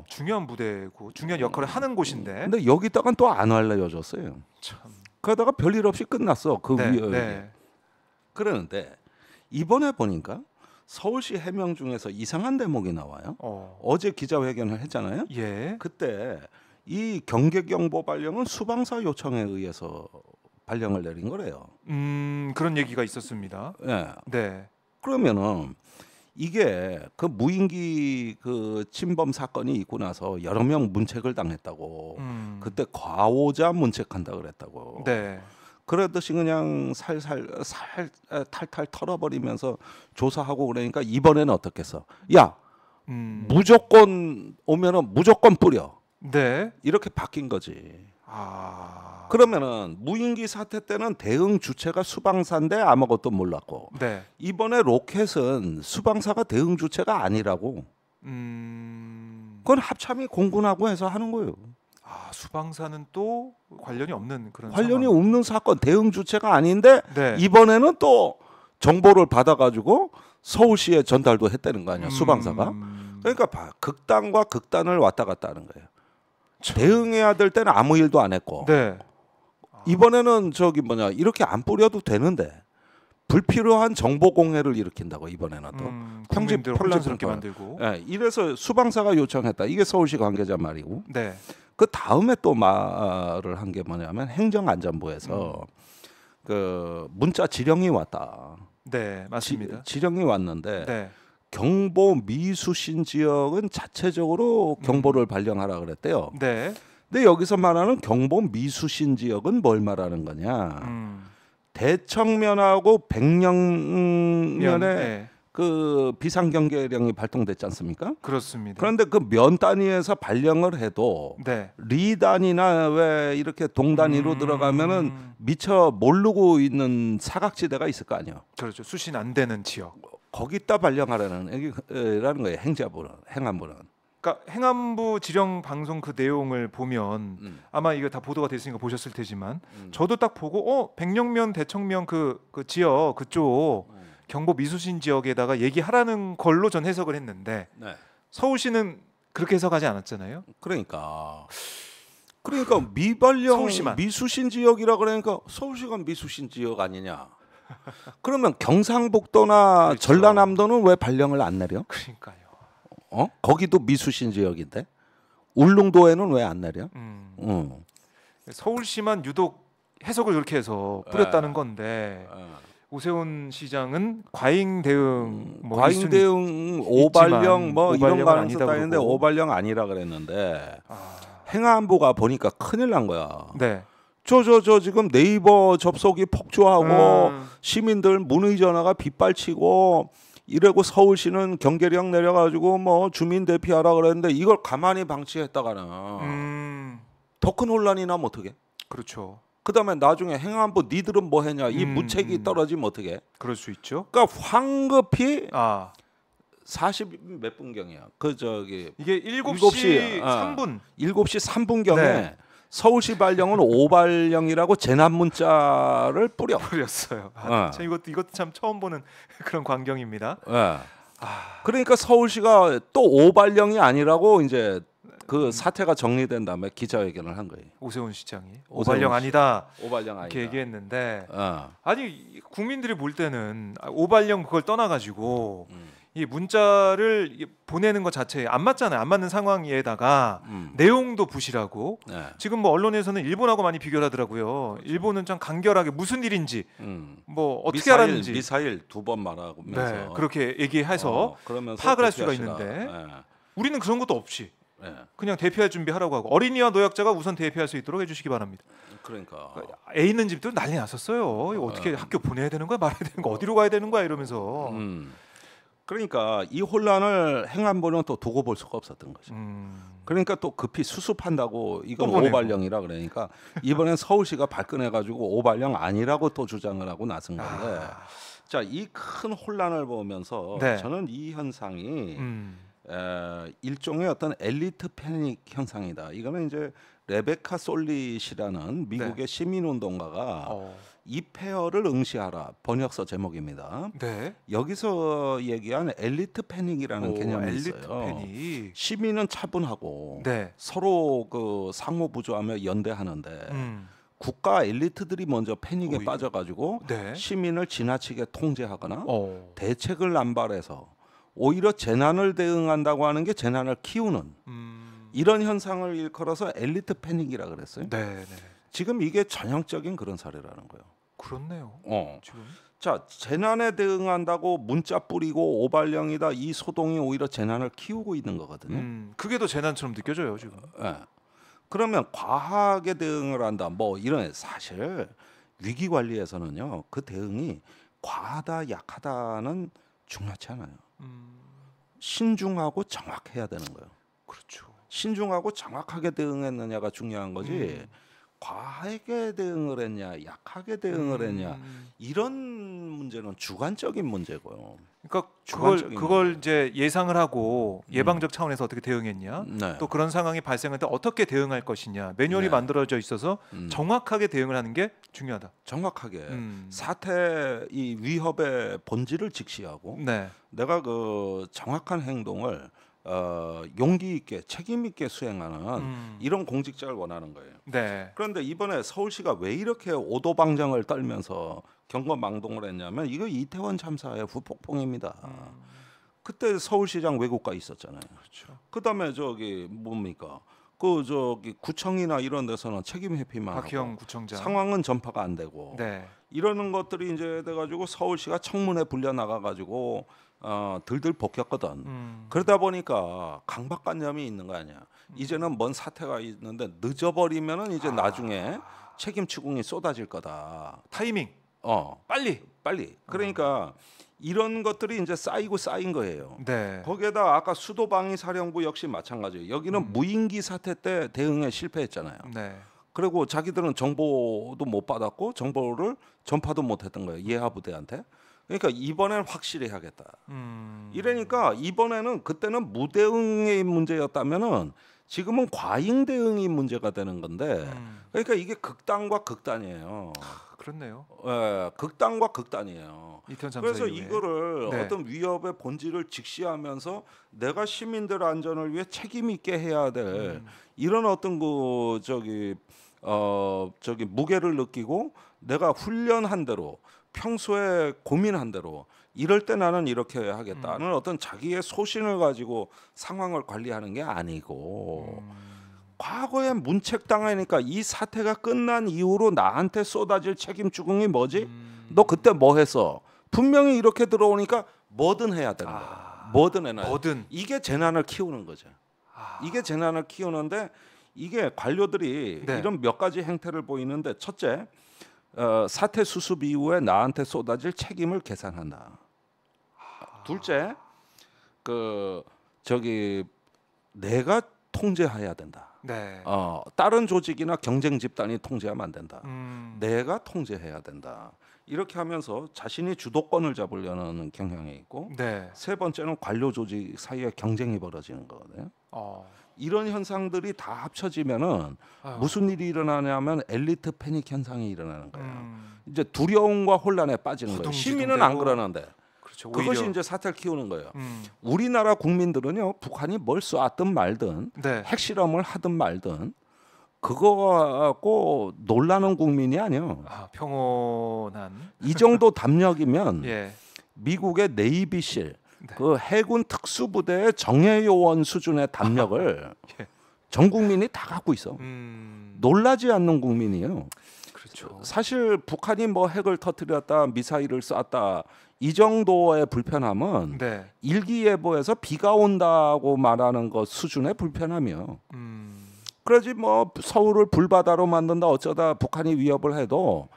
S1: 중요한 부대고 중요한 역할을 하는 곳인데.
S2: 근데 여기다가 또 안 알려줬어요.
S1: 참.
S2: 그러다가 별일 없이 끝났어. 그
S1: 네,
S2: 위에.
S1: 네.
S2: 그러는데 이번에 보니까 서울시 해명 중에서 이상한 대목이 나와요. 어제 기자회견을 했잖아요.
S1: 예.
S2: 그때 이 경계경보 발령은 수방사 요청에 의해서 발령을 내린 거래요.
S1: 그런 얘기가 있었습니다.
S2: 예.
S1: 네.
S2: 그러면은 이게 그 무인기 그 침범 사건이 있고 나서 여러 명 문책을 당했다고. 그때 과오자 문책한다 그랬다고.
S1: 네.
S2: 그러듯이 그냥 탈탈 털어버리면서 조사하고 그러니까 이번에는 어떻겠어? 야, 무조건 오면은 무조건 뿌려.
S1: 네.
S2: 이렇게 바뀐 거지.
S1: 아.
S2: 그러면은 무인기 사태 때는 대응 주체가 수방사인데 아무것도 몰랐고
S1: 네.
S2: 이번에 로켓은 수방사가 대응 주체가 아니라고. 그건 합참이 공군하고 해서 하는 거예요.
S1: 아, 수방사는 또 관련이 없는 그런
S2: 관련이
S1: 상황.
S2: 없는 사건, 대응 주체가 아닌데
S1: 네.
S2: 이번에는 또 정보를 받아가지고 서울시에 전달도 했다는 거 아니야, 수방사가. 그러니까 극단과 극단을 왔다 갔다 하는 거예요. 대응해야 될 때는 아무 일도 안 했고
S1: 네.
S2: 이번에는 이렇게 안 뿌려도 되는데 불필요한 정보 공해를 일으킨다고 이번에는 또
S1: 국민들 혼란스럽게
S2: 거예요.
S1: 만들고.
S2: 예, 이래서 수방사가 요청했다. 이게 서울시 관계자 말이고.
S1: 네.
S2: 그 다음에 또 말을 한 게 뭐냐면 행정안전부에서 그 문자 지령이 왔다.
S1: 네, 맞습니다.
S2: 지령이 왔는데
S1: 네.
S2: 경보 미수신 지역은 자체적으로 경보를 발령하라 그랬대요.
S1: 네.
S2: 근데 여기서 말하는 경보 미수신 지역은 뭘 말하는 거냐? 대청면하고 백령면에
S1: 네.
S2: 그 비상경계령이 발동됐지 않습니까?
S1: 그렇습니다.
S2: 그런데 그 면 단위에서 발령을 해도
S1: 네.
S2: 리 단위나 왜 이렇게 동 단위로 들어가면은 미처 모르고 있는 사각지대가 있을 거 아니에요.
S1: 그렇죠. 수신 안 되는 지역.
S2: 거기다 발령하라는 거예요. 행안부는.
S1: 그러니까 행안부 지령 방송 그 내용을 보면 아마 이거 다 보도가 됐으니까 보셨을 테지만 저도 딱 보고 백령면 대청면 그 지역 그쪽 경보 미수신 지역에다가 얘기하라는 걸로 전 해석을 했는데
S2: 네.
S1: 서울시는 그렇게 해석하지 않았잖아요.
S2: 그러니까 미발령
S1: 서울시만.
S2: 미수신 지역이라 그러니까 서울시가 미수신 지역 아니냐? 그러면 경상북도나
S1: 그렇죠.
S2: 전라남도는 왜 발령을 안 내려?
S1: 그러니까요.
S2: 거기도 미수신 지역인데 울릉도에는 왜 안 내려?
S1: 서울시만 유독 해석을 그렇게 해서 뿌렸다는 건데 오세훈 시장은 과잉 대응,
S2: 과잉 대응 오발령 뭐 이런
S1: 오발령은
S2: 거 하면서
S1: 아니다
S2: 따는데
S1: 그러고.
S2: 오발령 아니라 그랬는데 행안부가 보니까 큰일 난 거야.
S1: 네.
S2: 저 지금 네이버 접속이 폭주하고 시민들 문의 전화가 빗발치고 이러고 서울시는 경계령 내려가지고 뭐 주민 대피하라 그랬는데 이걸 가만히 방치했다가는 더 큰 혼란이 나면 어떡해?
S1: 그렇죠.
S2: 그다음에 나중에 행안부 니들은 뭐 했냐? 이 문책이 떨어지면 어떡해?
S1: 그럴 수 있죠.
S2: 그러니까 황급히
S1: 40
S2: 몇 분경이야.
S1: 이게 7시 3분.
S2: 7시 3분경에
S1: 네.
S2: 서울시 발령은 오발령이라고 재난 문자를
S1: 뿌렸어요. 참 이것도 참 처음 보는 그런 광경입니다.
S2: 그러니까 서울시가 또 오발령이 아니라고 이제 그 사태가 정리된 다음에 기자회견을 한 거예요.
S1: 오세훈 시장이 오발령 아니다.
S2: 오발령 아니다.
S1: 이렇게 얘기했는데 아니 국민들이 볼 때는 오발령 그걸 떠나가지고 이 문자를 보내는 것 자체에 안 맞잖아요. 안 맞는 상황에다가 내용도 부실하고 지금 뭐 언론에서는 일본하고 많이 비교를 하더라고요. 일본은 좀 간결하게 무슨 일인지 뭐 어떻게 알았는지
S2: 미사일 2번 말하면서
S1: 그렇게 얘기해서 파악을 할 수가 있는데 우리는 그런 것도 없이 그냥 대피할 준비하라고 하고 어린이와 노약자가 우선 대피할 수 있도록 해주시기 바랍니다.
S2: 그러니까
S1: 애 있는 집도 난리 났었어요. 이거 어떻게 학교 보내야 되는 거야 말아야 되는 거야 어디로 가야 되는 거야 이러면서
S2: 그러니까 이 혼란을 행안부는 또 두고 볼 수가 없었던 거죠. 그러니까 또 급히 수습한다고 이건 오발령이라 그러니까 이번엔 서울시가 발끈해가지고 오발령 아니라고 또 주장을 하고 나선 건데 자, 이 큰 혼란을 보면서 저는 이 현상이 일종의 어떤 엘리트 패닉 현상이다. 이거는 이제 레베카 솔릿이라는 미국의 시민운동가가 이 폐허를 응시하라 번역서 제목입니다.
S1: 네.
S2: 여기서 얘기한 엘리트 패닉이라는 개념이
S1: 엘리트
S2: 있어요.
S1: 패닉.
S2: 시민은 차분하고
S1: 네.
S2: 서로 그 상호부조하며 연대하는데 국가 엘리트들이 먼저 패닉에
S1: 오히려.
S2: 빠져가지고
S1: 네.
S2: 시민을 지나치게 통제하거나 대책을 남발해서 오히려 재난을 대응한다고 하는 게 재난을 키우는 이런 현상을 일컬어서 엘리트 패닉이라 그랬어요.
S1: 네.
S2: 지금 이게 전형적인 그런 사례라는 거예요.
S1: 그렇네요. 지금.
S2: 자, 재난에 대응한다고 문자 뿌리고 오발령이다 이 소동이 오히려 재난을 키우고 있는 거거든요.
S1: 그게 더 재난처럼 느껴져요 지금.
S2: 그러면 과하게 대응을 한다 뭐 이런 사실 위기 관리에서는요 그 대응이 과하다 약하다는 중요하지 않아요. 신중하고 정확해야 되는 거예요.
S1: 그렇죠.
S2: 신중하고 정확하게 대응했느냐가 중요한 거지. 과하게 대응을 했냐, 약하게 대응을 했냐 이런 문제는 주관적인 문제고요.
S1: 그러니까
S2: 주관적인
S1: 그걸 이제 예상을 하고 예방적 차원에서 어떻게 대응했냐,
S2: 네.
S1: 또 그런 상황이 발생할 때 어떻게 대응할 것이냐 매뉴얼이
S2: 네.
S1: 만들어져 있어서 정확하게 대응을 하는 게 중요하다.
S2: 정확하게 사태 이 위협의 본질을 직시하고
S1: 네.
S2: 내가 그 정확한 행동을 용기 있게 책임 있게 수행하는 이런 공직자를 원하는 거예요.
S1: 네.
S2: 그런데 이번에 서울시가 왜 이렇게 오도방정을 떨면서 경거망동을 했냐면 이거 이태원 참사의 후폭풍입니다. 그때 서울시장 외국가 있었잖아요.
S1: 그렇죠.
S2: 그다음에 저기 뭡니까? 그 저기 구청이나 이런 데서는 책임 회피만
S1: 박희영
S2: 하고
S1: 구청장.
S2: 상황은 전파가 안 되고
S1: 네.
S2: 이러는 것들이 이제 돼가지고 서울시가 청문회 불려 나가가지고 들들 볶였거든. 그러다 보니까 강박관념이 있는 거 아니야. 이제는 뭔 사태가 있는데 늦어버리면은 이제 나중에 책임 추궁이 쏟아질 거다.
S1: 타이밍.
S2: 빨리. 그러니까 이런 것들이 이제 쌓인 거예요.
S1: 네.
S2: 거기에다 아까 수도방위 사령부 역시 마찬가지예요. 여기는 무인기 사태 때 대응에 실패했잖아요.
S1: 네.
S2: 그리고 자기들은 정보도 못 받았고 정보를 전파도 못했던 거예요. 예하부대한테. 그러니까 이번에는 확실히 해야겠다. 이러니까 이번에는 그때는 무대응의 문제였다면은 지금은 과잉 대응이 문제가 되는 건데 그러니까 이게 극단과 극단이에요.
S1: 그렇네요.
S2: 극단과 극단이에요.
S1: 이태원 참사
S2: 그래서
S1: 이후에.
S2: 이거를
S1: 네.
S2: 어떤 위협의 본질을 직시하면서 내가 시민들 안전을 위해 책임 있게 해야 될 이런 어떤 그 저기 무게를 느끼고 내가 훈련한 대로 평소에 고민한 대로 이럴 때 나는 이렇게 하겠다는 어떤 자기의 소신을 가지고 상황을 관리하는 게 아니고 과거에 문책당하니까 이 사태가 끝난 이후로 나한테 쏟아질 책임 추궁이 뭐지? 너 그때 뭐 했어? 분명히 이렇게 들어오니까 뭐든 해야 되는 거야. 뭐든 해놔. 이게 재난을 키우는 거죠. 이게 재난을 키우는데 이게 관료들이
S1: 네.
S2: 이런 몇 가지 행태를 보이는데 첫째, 사태 수습 이후에 나한테 쏟아질 책임을 계산한다. 둘째, 내가 통제해야 된다.
S1: 네.
S2: 다른 조직이나 경쟁 집단이 통제하면 안 된다. 내가 통제해야 된다. 이렇게 하면서 자신이 주도권을 잡으려는 경향이 있고
S1: 네.
S2: 세 번째는 관료 조직 사이에 경쟁이 벌어지는 거거든요. 이런 현상들이 다 합쳐지면은 무슨 일이 일어나냐면 엘리트 패닉 현상이 일어나는 거예요. 이제 두려움과 혼란에 빠지는 거예요. 시민은 안 그러는데.
S1: 그렇죠.
S2: 그것이
S1: 오히려.
S2: 이제 사태를 키우는 거예요. 우리나라 국민들은요, 북한이 뭘 쏘았든 말든
S1: 네.
S2: 핵실험을 하든 말든 그거 갖고 놀라는 국민이 아니에요.
S1: 평온한.
S2: 이 정도 담력이면
S1: 예.
S2: 미국의 네이비실 그 해군 특수부대의 정예요원 수준의 담력을
S1: 예.
S2: 전 국민이 다 갖고 있어. 놀라지 않는 국민이에요.
S1: 그렇죠.
S2: 사실 북한이 뭐 핵을 터뜨렸다, 미사일을 쐈다 이 정도의 불편함은
S1: 네.
S2: 일기예보에서 비가 온다고 말하는 것 수준의 불편함이요. 그러지 뭐 서울을 불바다로 만든다 어쩌다 북한이 위협을 해도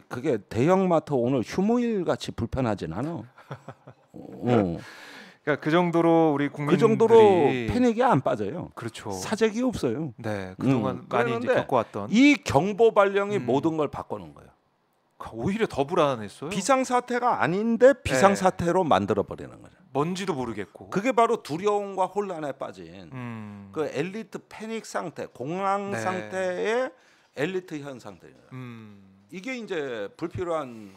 S2: 그게 대형마트 오늘 휴무일 같이 불편하진 않아.
S1: 그러니까 그 정도로 우리 국민들이
S2: 그 정도로 패닉이 안 빠져요.
S1: 그렇죠.
S2: 사재기 없어요.
S1: 네, 그동안 많이 이제 겪어왔던
S2: 이 경보 발령이 모든 걸 바꾸는 거예요.
S1: 오히려 더 불안했어요.
S2: 비상사태가 아닌데 비상사태로 만들어 버리는 거죠.
S1: 뭔지도 모르겠고.
S2: 그게 바로 두려움과 혼란에 빠진
S1: 음.
S2: 그 엘리트 패닉 상태, 공황
S1: 네.
S2: 상태의 엘리트 현상들이에요.
S1: 음.
S2: 이게 이제 불필요한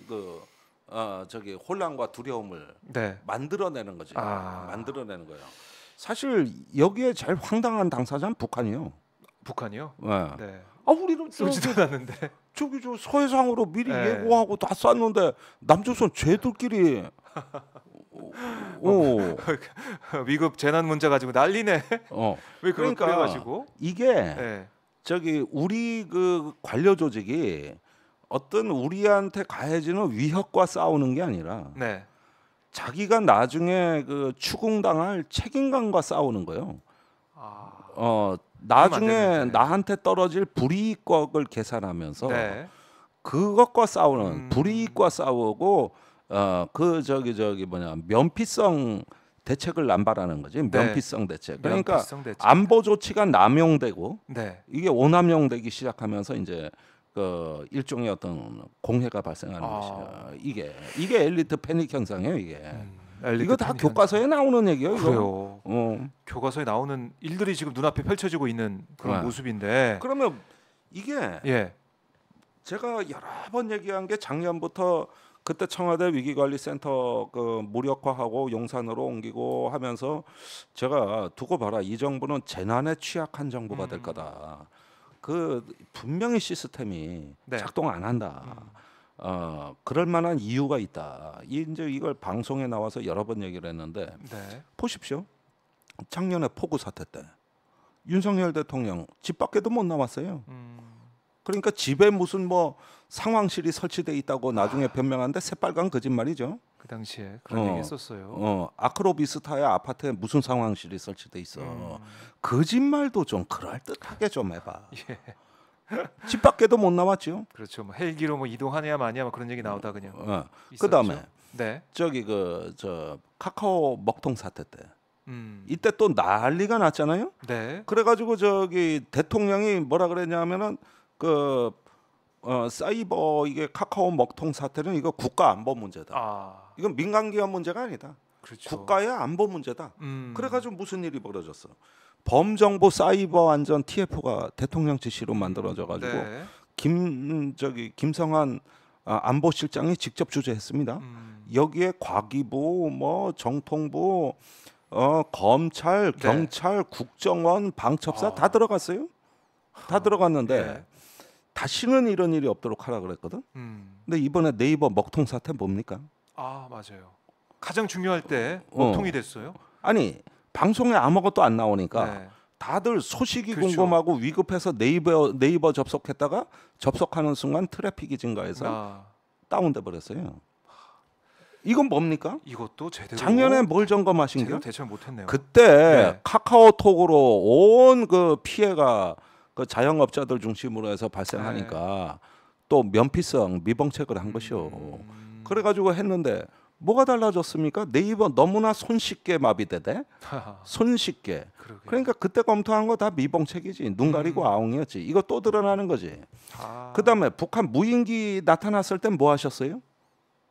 S2: 저기 혼란과 두려움을
S1: 네.
S2: 만들어내는 거지.
S1: 아.
S2: 만들어내는 거예요. 사실 여기에 제일 황당한 당사자는 북한이요.
S1: 북한이요?
S2: 네.
S1: 네.
S2: 아 우리는
S1: 쏘지도 않았는데.
S2: 저기 저 서해상으로 미리
S1: 네.
S2: 예고하고 다 쐈는데 남조선 쟤들끼리
S1: 위급 재난 문자 가지고 난리네. 왜 그걸
S2: 그러니까
S1: 그래가지고?
S2: 이게
S1: 네.
S2: 저기 우리 그 관료 조직이 어떤 우리한테 가해지는 위협과 싸우는 게 아니라
S1: 네.
S2: 자기가 나중에 그 추궁당할 책임감과 싸우는 거예요.
S1: 아.
S2: 나중에
S1: 되는데.
S2: 나한테 떨어질 불이익을 계산하면서
S1: 네.
S2: 그것과 싸우는 불이익과 싸우고 그 저기 뭐냐 면피성 대책을 남발하는 거지. 면피성 대책. 그러니까
S1: 면피성 대책.
S2: 안보 조치가 남용되고
S1: 네.
S2: 이게 오남용되기 시작하면서 이제 그 일종의 어떤 공해가 발생하는 것이죠. 이게 엘리트 패닉 현상이에요. 이게 이거 다 교과서에 나오는 얘기예요. 이거.
S1: 그래요. 교과서에 나오는 일들이 지금 눈앞에 펼쳐지고 있는 그런 모습인데.
S2: 그러면 이게
S1: 예.
S2: 제가 여러 번 얘기한 게 작년부터 그때 청와대 위기관리센터 그 무력화하고 용산으로 옮기고 하면서 제가 두고 봐라 이 정부는 재난에 취약한 정부가 될 거다. 그 분명히 시스템이
S1: 네.
S2: 작동 안 한다. 그럴 만한 이유가 있다. 이제 이걸 방송에 나와서 여러 번 얘기를 했는데
S1: 네.
S2: 보십시오. 작년에 폭우 사태 때 윤석열 대통령 집 밖에도 못 나왔어요. 그러니까 집에 무슨 뭐 상황실이 설치돼 있다고 나중에 변명하는데 새빨간 거짓말이죠.
S1: 그 당시에 그런 얘기 했었어요.
S2: 아크로비스타의 아파트에 무슨 상황실이 설치돼 있어. 거짓말도 좀 그럴듯하게 좀 해봐.
S1: 예.
S2: 집 밖에도 못 나왔죠.
S1: 그렇죠. 뭐 헬기로 뭐 이동하냐 마냐 뭐 그런 얘기 나오다 그냥.
S2: 그다음에
S1: 네.
S2: 저기 저 카카오 먹통 사태 때
S1: 이때
S2: 이때 또 난리가 났잖아요.
S1: 네.
S2: 그래가지고 저기 대통령이 뭐라 그랬냐면은 그 사이버 이게 카카오 먹통 사태는 이거 국가 안보 문제다. 이건 민간 기업 문제가 아니다.
S1: 그렇죠.
S2: 국가의 안보 문제다. 그래가지고 무슨 일이 벌어졌어? 범정부 사이버 안전 TF가 대통령 지시로 만들어져가지고
S1: 네.
S2: 김성한 안보실장이 직접 주재했습니다. 여기에 과기부, 뭐 정통부, 검찰,
S1: 네.
S2: 경찰, 국정원, 방첩사 다 들어갔어요. 다 들어갔는데
S1: 예.
S2: 다시는 이런 일이 없도록 하라 그랬거든. 근데 이번에 네이버 먹통 사태 뭡니까?
S1: 맞아요. 가장 중요할 때 먹통이 됐어요.
S2: 아니 방송에 아무것도 안 나오니까
S1: 네.
S2: 다들 소식이
S1: 그렇죠.
S2: 궁금하고 위급해서 네이버 접속했다가 접속하는 순간 트래픽이 증가해서 다운돼 버렸어요. 이건 뭡니까?
S1: 이것도 제대로
S2: 작년에 뭘 점검하신
S1: 제대로
S2: 게?
S1: 대처를 못했네요.
S2: 그때
S1: 네.
S2: 카카오톡으로 온 그 피해가 그 자영업자들 중심으로 해서 발생하니까 또 면피성 미봉책을 한 것이요. 그래가지고 했는데 뭐가 달라졌습니까? 네이버 너무나 손쉽게 마비되대. 손쉽게.
S1: 그러게요.
S2: 그러니까 그때 검토한 거 다 미봉책이지. 눈 가리고 아웅이었지. 이거 또 드러나는 거지. 그다음에 북한 무인기 나타났을 땐 뭐 하셨어요?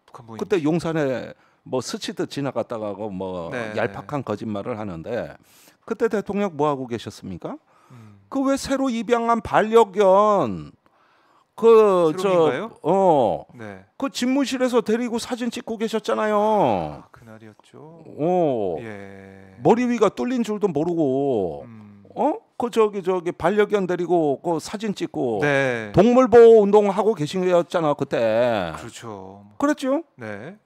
S1: 북한 무인기.
S2: 그때 용산에 뭐 스치듯 지나갔다가 뭐
S1: 네.
S2: 얄팍한 거짓말을 하는데 그때 대통령 뭐 하고 계셨습니까? 그 왜 새로 입양한 반려견
S1: 새로인가요? 네.
S2: 그 집무실에서 데리고 사진 찍고 계셨잖아요.
S1: 그날이었죠.
S2: 예. 머리 위가 뚫린 줄도 모르고 그 저기 반려견 데리고 그 사진 찍고
S1: 네.
S2: 동물 보호 운동 하고 계신 거였잖아 그때.
S1: 그렇죠.
S2: 그랬죠?
S1: 네.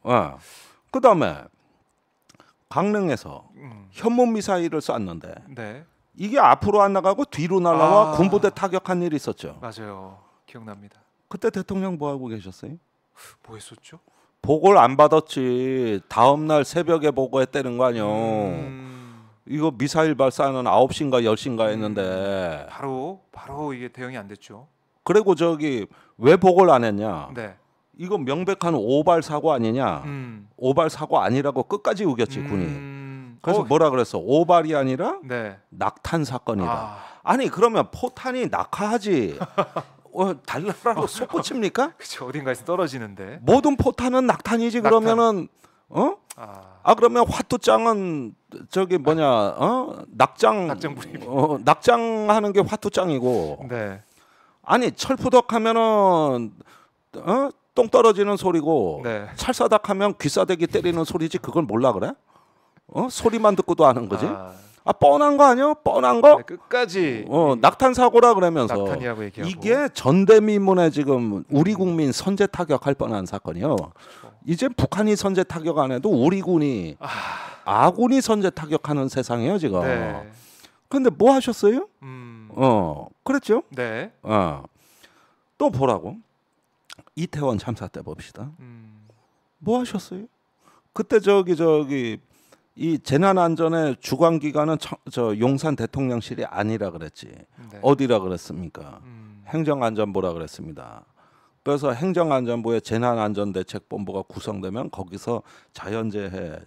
S2: 그다음에 강릉에서 현문 미사일을 쐈는데
S1: 네.
S2: 이게 앞으로 안 나가고 뒤로 날아와 군부대 타격한 일이 있었죠.
S1: 맞아요. 기억납니다.
S2: 그때 대통령 뭐 하고 계셨어요?
S1: 뭐 했었죠?
S2: 보고를 안 받았지. 다음 날 새벽에 보고했다는 거 아니요. 이거 미사일 발사는 9시인가 10시인가 했는데
S1: 바로 이게 대응이 안 됐죠.
S2: 그리고 저기 왜 보고를 안 했냐?
S1: 네.
S2: 이거 명백한 오발 사고 아니냐? 오발 사고 아니라고 끝까지 우겼지 군이. 그래서 뭐라 그랬어? 오발이 아니라
S1: 네.
S2: 낙탄 사건이다. 아니 그러면 포탄이 낙하하지. 달나라로 솟구칩니까?
S1: 그렇죠. 어딘가에서 떨어지는데.
S2: 모든 포탄은 낙탄이지. 그러면은 그러면 화투장은 저기 뭐냐 낙장
S1: 부리기.
S2: 낙장하는 게 화투장이고
S1: 네.
S2: 아니 철푸덕 하면은 똥 떨어지는 소리고
S1: 네.
S2: 찰사닥 하면 귀싸대기 때리는 소리지 그걸 몰라 그래? 소리만 듣고도 아는 거지? 뻔한 거 아니야? 뻔한 거?
S1: 네, 끝까지
S2: 낙탄 사고라 그러면서
S1: 낙탄이라고 얘기하고.
S2: 이게 전대미문에 지금 우리 국민 선제 타격할 뻔한 사건이요.
S1: 그렇죠.
S2: 이제 북한이 선제 타격 안 해도 우리 군이 아군이 선제 타격하는 세상이에요 지금.
S1: 네.
S2: 근데 뭐 하셨어요? 그랬죠?
S1: 네.
S2: 또 보라고. 이태원 참사 때 봅시다. 뭐 하셨어요? 그때 저기 이 재난안전의 주관기관은 저 용산 대통령실이 아니라 그랬지.
S1: 네.
S2: 어디라 그랬습니까? 행정안전부라 그랬습니다. 그래서 행정안전부의 재난안전대책본부가 구성되면 거기서 자연재해,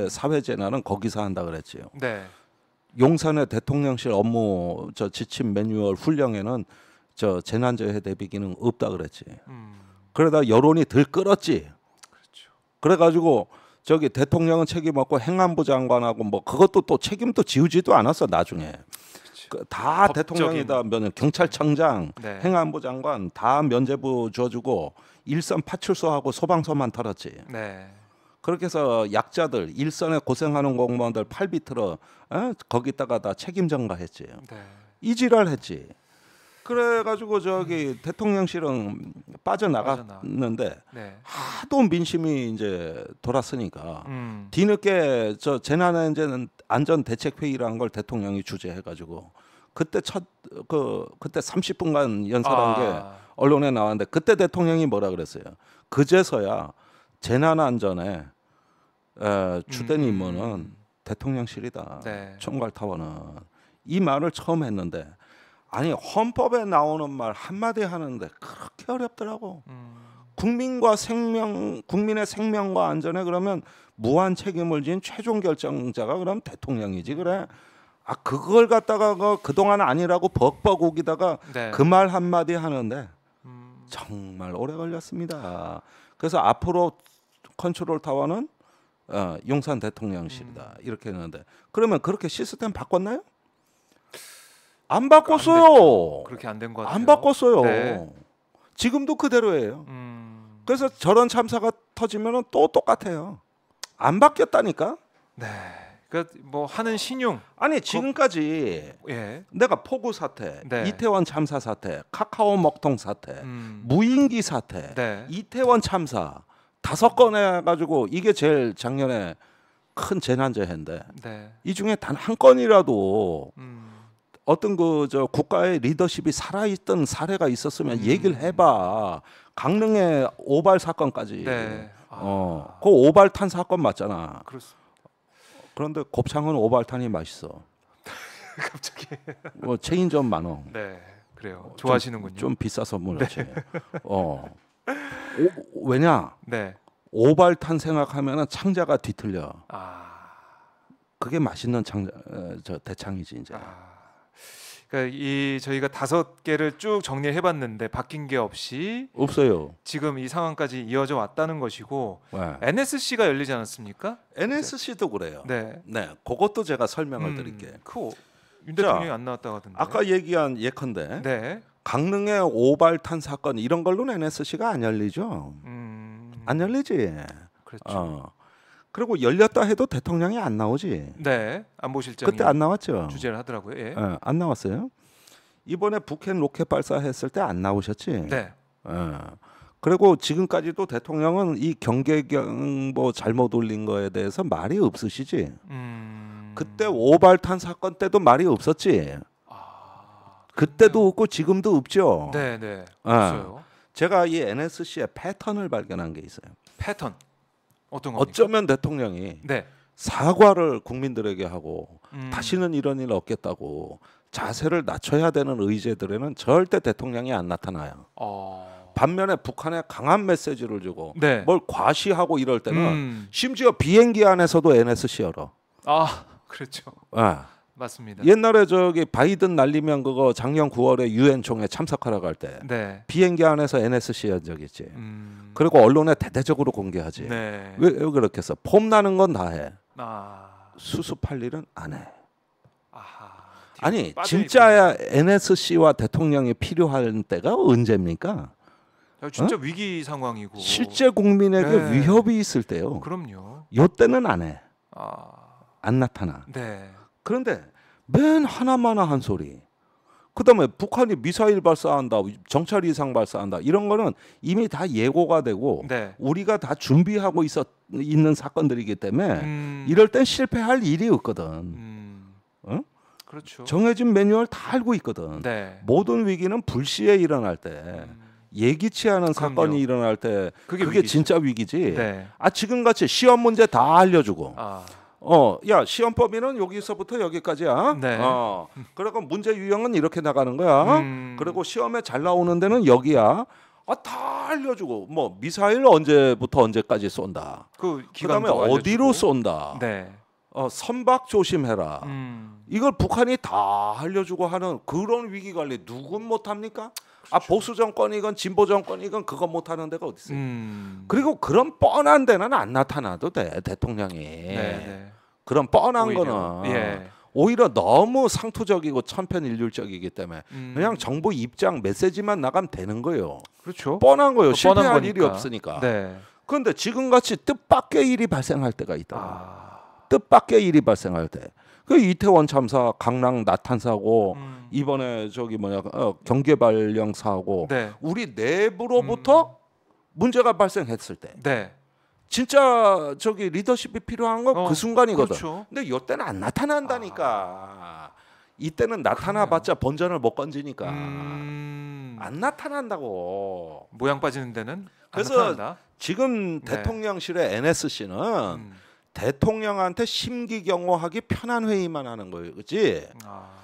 S2: 사회재난은 거기서 한다 그랬지요.
S1: 네.
S2: 용산의 대통령실 업무 저 지침 매뉴얼 훈령에는 저 재난재해 대비 기능 없다 그랬지. 그러다 여론이 들 끌었지.
S1: 그렇죠.
S2: 그래가지고 저기 대통령은 책임 없고 행안부 장관하고 뭐 그것도 또 책임도 지우지도 않았어 나중에. 다 대통령이다. 경찰청장,
S1: 네.
S2: 행안부 장관 다 면죄부 줘주고 일선 파출소하고 소방서만 털었지.
S1: 네.
S2: 그렇게 해서 약자들 일선에 고생하는 공무원들 팔 비틀어 거기다가 다 책임 전가했지.
S1: 네.
S2: 이 지랄 했지. 그래가지고 저기 대통령실은 빠져나갔는데
S1: 네.
S2: 하도 민심이 이제 돌았으니까 뒤늦게 저 재난안전 대책 회의라는 걸 대통령이 주재해가지고 그때 그때 30분간 연설한 게 언론에 나왔는데 그때 대통령이 뭐라 그랬어요? 그제서야 재난안전에 주된 임무는 대통령실이다.
S1: 네.
S2: 총괄타원은 이 말을 처음 했는데. 아니 헌법에 나오는 말 한마디 하는데 그렇게 어렵더라고. 국민의 생명과 안전에 그러면 무한 책임을 진 최종 결정자가 그럼 대통령이지 그래. 그걸 갖다가 그동안 아니라고 벅벅 우기다가
S1: 네.
S2: 그 말 한마디 하는데 정말 오래 걸렸습니다. 그래서 앞으로 컨트롤 타워는 용산 대통령실이다 이렇게 했는데 그러면 그렇게 시스템 바꿨나요? 안 바꿨어요.
S1: 그렇게 안 된 것 같아요.
S2: 안 바꿨어요.
S1: 네.
S2: 지금도 그대로예요. 그래서 저런 참사가 터지면 또 똑같아요. 안 바뀌었다니까.
S1: 네. 그러니까 뭐 하는 신용.
S2: 아니 지금까지
S1: 예.
S2: 내가 폭우 사태,
S1: 네.
S2: 이태원 참사 사태, 카카오 먹통 사태, 무인기 사태,
S1: 네.
S2: 이태원 참사 5건 해가지고 이게 제일 작년에 큰 재난재해인데
S1: 네.
S2: 이 중에 단 한 건이라도 어떤 저 국가의 리더십이 살아있던 사례가 있었으면 얘기를 해봐. 강릉의 오발 사건까지.
S1: 네.
S2: 그 오발탄 사건 맞잖아.
S1: 그렇습니다.
S2: 그런데 곱창은 오발탄이 맛있어.
S1: 갑자기.
S2: 뭐 체인점 많어.
S1: 네, 그래요. 좋아하시는군요.
S2: 좀 비싸서 그렇지. 왜냐?
S1: 네.
S2: 오발탄 생각하면은 창자가 뒤틀려. 그게 맛있는 저 대창이지 이제.
S1: 그러니까 저희가 5개를 쭉 정리해봤는데 바뀐 게 없이
S2: 없어요.
S1: 지금 이 상황까지 이어져 왔다는 것이고
S2: 네.
S1: NSC가 열리지 않았습니까?
S2: NSC도 그래요.
S1: 네.
S2: 네, 그것도 제가 설명을 드릴게요.
S1: 윤 대통령이 안 나왔다 하던데.
S2: 아까 얘기한 예컨대
S1: 네.
S2: 강릉의 오발탄 사건 이런 걸로는 NSC가 안 열리죠. 안 열리지.
S1: 그렇죠.
S2: 그리고 열렸다 해도 대통령이 안 나오지.
S1: 네, 안보실장이
S2: 그때 안 나왔죠.
S1: 주재를 하더라고요. 예.
S2: 안 나왔어요. 이번에 북한 로켓 발사했을 때 안 나오셨지.
S1: 네.
S2: 그리고 지금까지도 대통령은 이 경계경보 잘못 올린 거에 대해서 말이 없으시지. 그때 오발탄 사건 때도 말이 없었지. 그때도 없고 지금도 없죠.
S1: 네, 네. 없어요.
S2: 제가 이 NSC의 패턴을 발견한 게 있어요.
S1: 패턴. 어떤 겁니까?
S2: 어쩌면 대통령이
S1: 네.
S2: 사과를 국민들에게 하고 다시는 이런 일 없겠다고 자세를 낮춰야 되는 의제들에는 절대 대통령이 안 나타나요. 반면에 북한에 강한 메시지를 주고
S1: 네.
S2: 뭘 과시하고 이럴 때는 심지어 비행기 안에서도 NSC 열어.
S1: 그렇죠. 맞습니다.
S2: 옛날에 저기 바이든 날리면 그거 작년 9월에 유엔 총회 참석하러 갈 때
S1: 네.
S2: 비행기 안에서 NSC 한 적 있지. 그리고 언론에 대대적으로 공개하지.
S1: 네.
S2: 왜 그렇게 했어? 폼 나는 건 다 해.
S1: 아.
S2: 수습할 일은 안 해.
S1: 아하.
S2: 아니
S1: 빠져
S2: 진짜야 NSC와 대통령이 필요한 때가 언제입니까?
S1: 있군요. 진짜 위기 상황이고.
S2: 실제 국민에게
S1: 네.
S2: 위협이 있을 때요.
S1: 그럼요.
S2: 요 때는 안 해.
S1: 아.
S2: 안 나타나.
S1: 네.
S2: 그런데 맨 하나마나 한 소리. 그다음에 북한이 미사일 발사한다, 정찰 이상 발사한다 이런 거는 이미 다 예고가 되고
S1: 네.
S2: 우리가 다 준비하고 있는 사건들이기 때문에 이럴 땐 실패할 일이 없거든. 어?
S1: 그렇죠.
S2: 정해진 매뉴얼 다 알고 있거든.
S1: 네.
S2: 모든 위기는 불시에 일어날 때 예기치 않은
S1: 그럼요.
S2: 사건이 일어날 때 그게
S1: 위기죠.
S2: 진짜 위기지.
S1: 네.
S2: 아 지금같이 시험 문제 다 알려주고
S1: 아.
S2: 야 시험 범위는 여기서부터 여기까지야.
S1: 네.
S2: 그리고 문제 유형은 이렇게 나가는 거야. 그리고 시험에 잘 나오는 데는 여기야. 다 알려주고 뭐 미사일 언제부터 언제까지 쏜다.
S1: 그
S2: 그다음에
S1: 기간도
S2: 어디로
S1: 알려주고.
S2: 쏜다.
S1: 네.
S2: 선박 조심해라. 이걸 북한이 다 알려주고 하는 그런 위기 관리 누군 못합니까?
S1: 그렇죠.
S2: 보수 정권이건 진보 정권이건 그거 못하는 데가 어디 있어요? 그리고
S1: 네.
S2: 그런 뻔한 데는 안 나타나도 돼 대통령이.
S1: 네.
S2: 그런 뻔한
S1: 오히려.
S2: 거는
S1: 예.
S2: 오히려 너무 상투적이고 천편일률적이기 때문에 그냥 정부 입장 메시지만 나가면 되는 거예요.
S1: 그렇죠.
S2: 뻔한 거예요.
S1: 뻔한
S2: 실패할
S1: 거니까.
S2: 일이 없으니까.
S1: 네.
S2: 그런데 지금같이 뜻밖의 일이 발생할 때가 있다.
S1: 아.
S2: 뜻밖의 일이 발생할 때. 그 이태원 참사, 강남 나탄 사고, 이번에 저기 경계발령 사고,
S1: 네.
S2: 우리 내부로부터 문제가 발생했을 때,
S1: 네.
S2: 진짜 저기 리더십이 필요한 건 그 순간이거든.
S1: 그렇죠.
S2: 근데 이때는 안 나타난다니까. 이때는 나타나봤자 본전을 못 건지니까 안 나타난다고.
S1: 모양 빠지는 데는 안
S2: 그래서
S1: 나타난다.
S2: 지금
S1: 네.
S2: 대통령실의 NSC는 대통령한테 심기경호하기 편한 회의만 하는 거예요, 그렇지?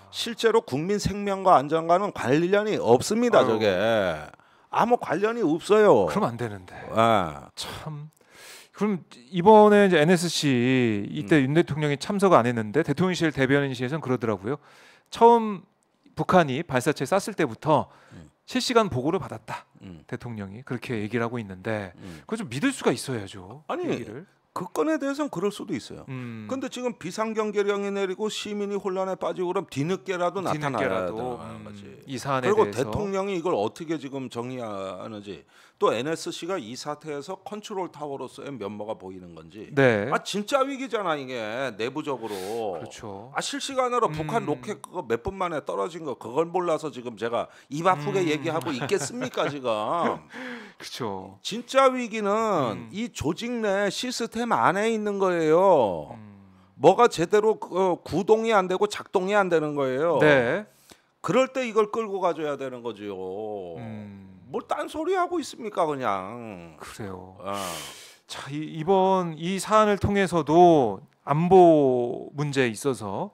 S2: 실제로 국민 생명과 안전과는 관련이 없습니다,
S1: 아유.
S2: 저게. 아무 관련이 없어요.
S1: 그럼 안 되는데.
S2: 아.
S1: 참. 그럼 이번에 이제 NSC 이때 윤 대통령이 참석 안 했는데 대통령실 대변인실에서는 그러더라고요. 처음 북한이 발사체 쐈을 때부터 실시간 보고를 받았다. 대통령이 그렇게 얘기를 하고 있는데 그걸 좀 믿을 수가 있어야죠.
S2: 아니,
S1: 얘기를.
S2: 그 건에 대해서는 그럴 수도 있어요. 근데 지금 비상경계령이 내리고 시민이 혼란에 빠지고 그럼 뒤늦게라도 나타나야 되는 거지.
S1: 이 사안에
S2: 그리고
S1: 대해서
S2: 대통령이 이걸 어떻게 지금 정의하는지, 또 NSC가 이 사태에서 컨트롤 타워로서의 면모가 보이는 건지.
S1: 네.
S2: 진짜 위기잖아 이게 내부적으로.
S1: 그렇죠.
S2: 실시간으로 북한 로켓 그거 몇 분 만에 떨어진 거 그걸 몰라서 지금 제가 입 아프게 얘기하고 있겠습니까 지금.
S1: 그렇죠.
S2: 진짜 위기는 이 조직 내 시스템 안에 있는 거예요. 뭐가 제대로 구동이 안 되고 작동이 안 되는 거예요.
S1: 네.
S2: 그럴 때 이걸 끌고 가줘야 되는 거지요. 뭘 딴소리 하고 있습니까 그냥.
S1: 그래요.
S2: 아.
S1: 자, 이번 이 사안을 통해서도 안보 문제에 있어서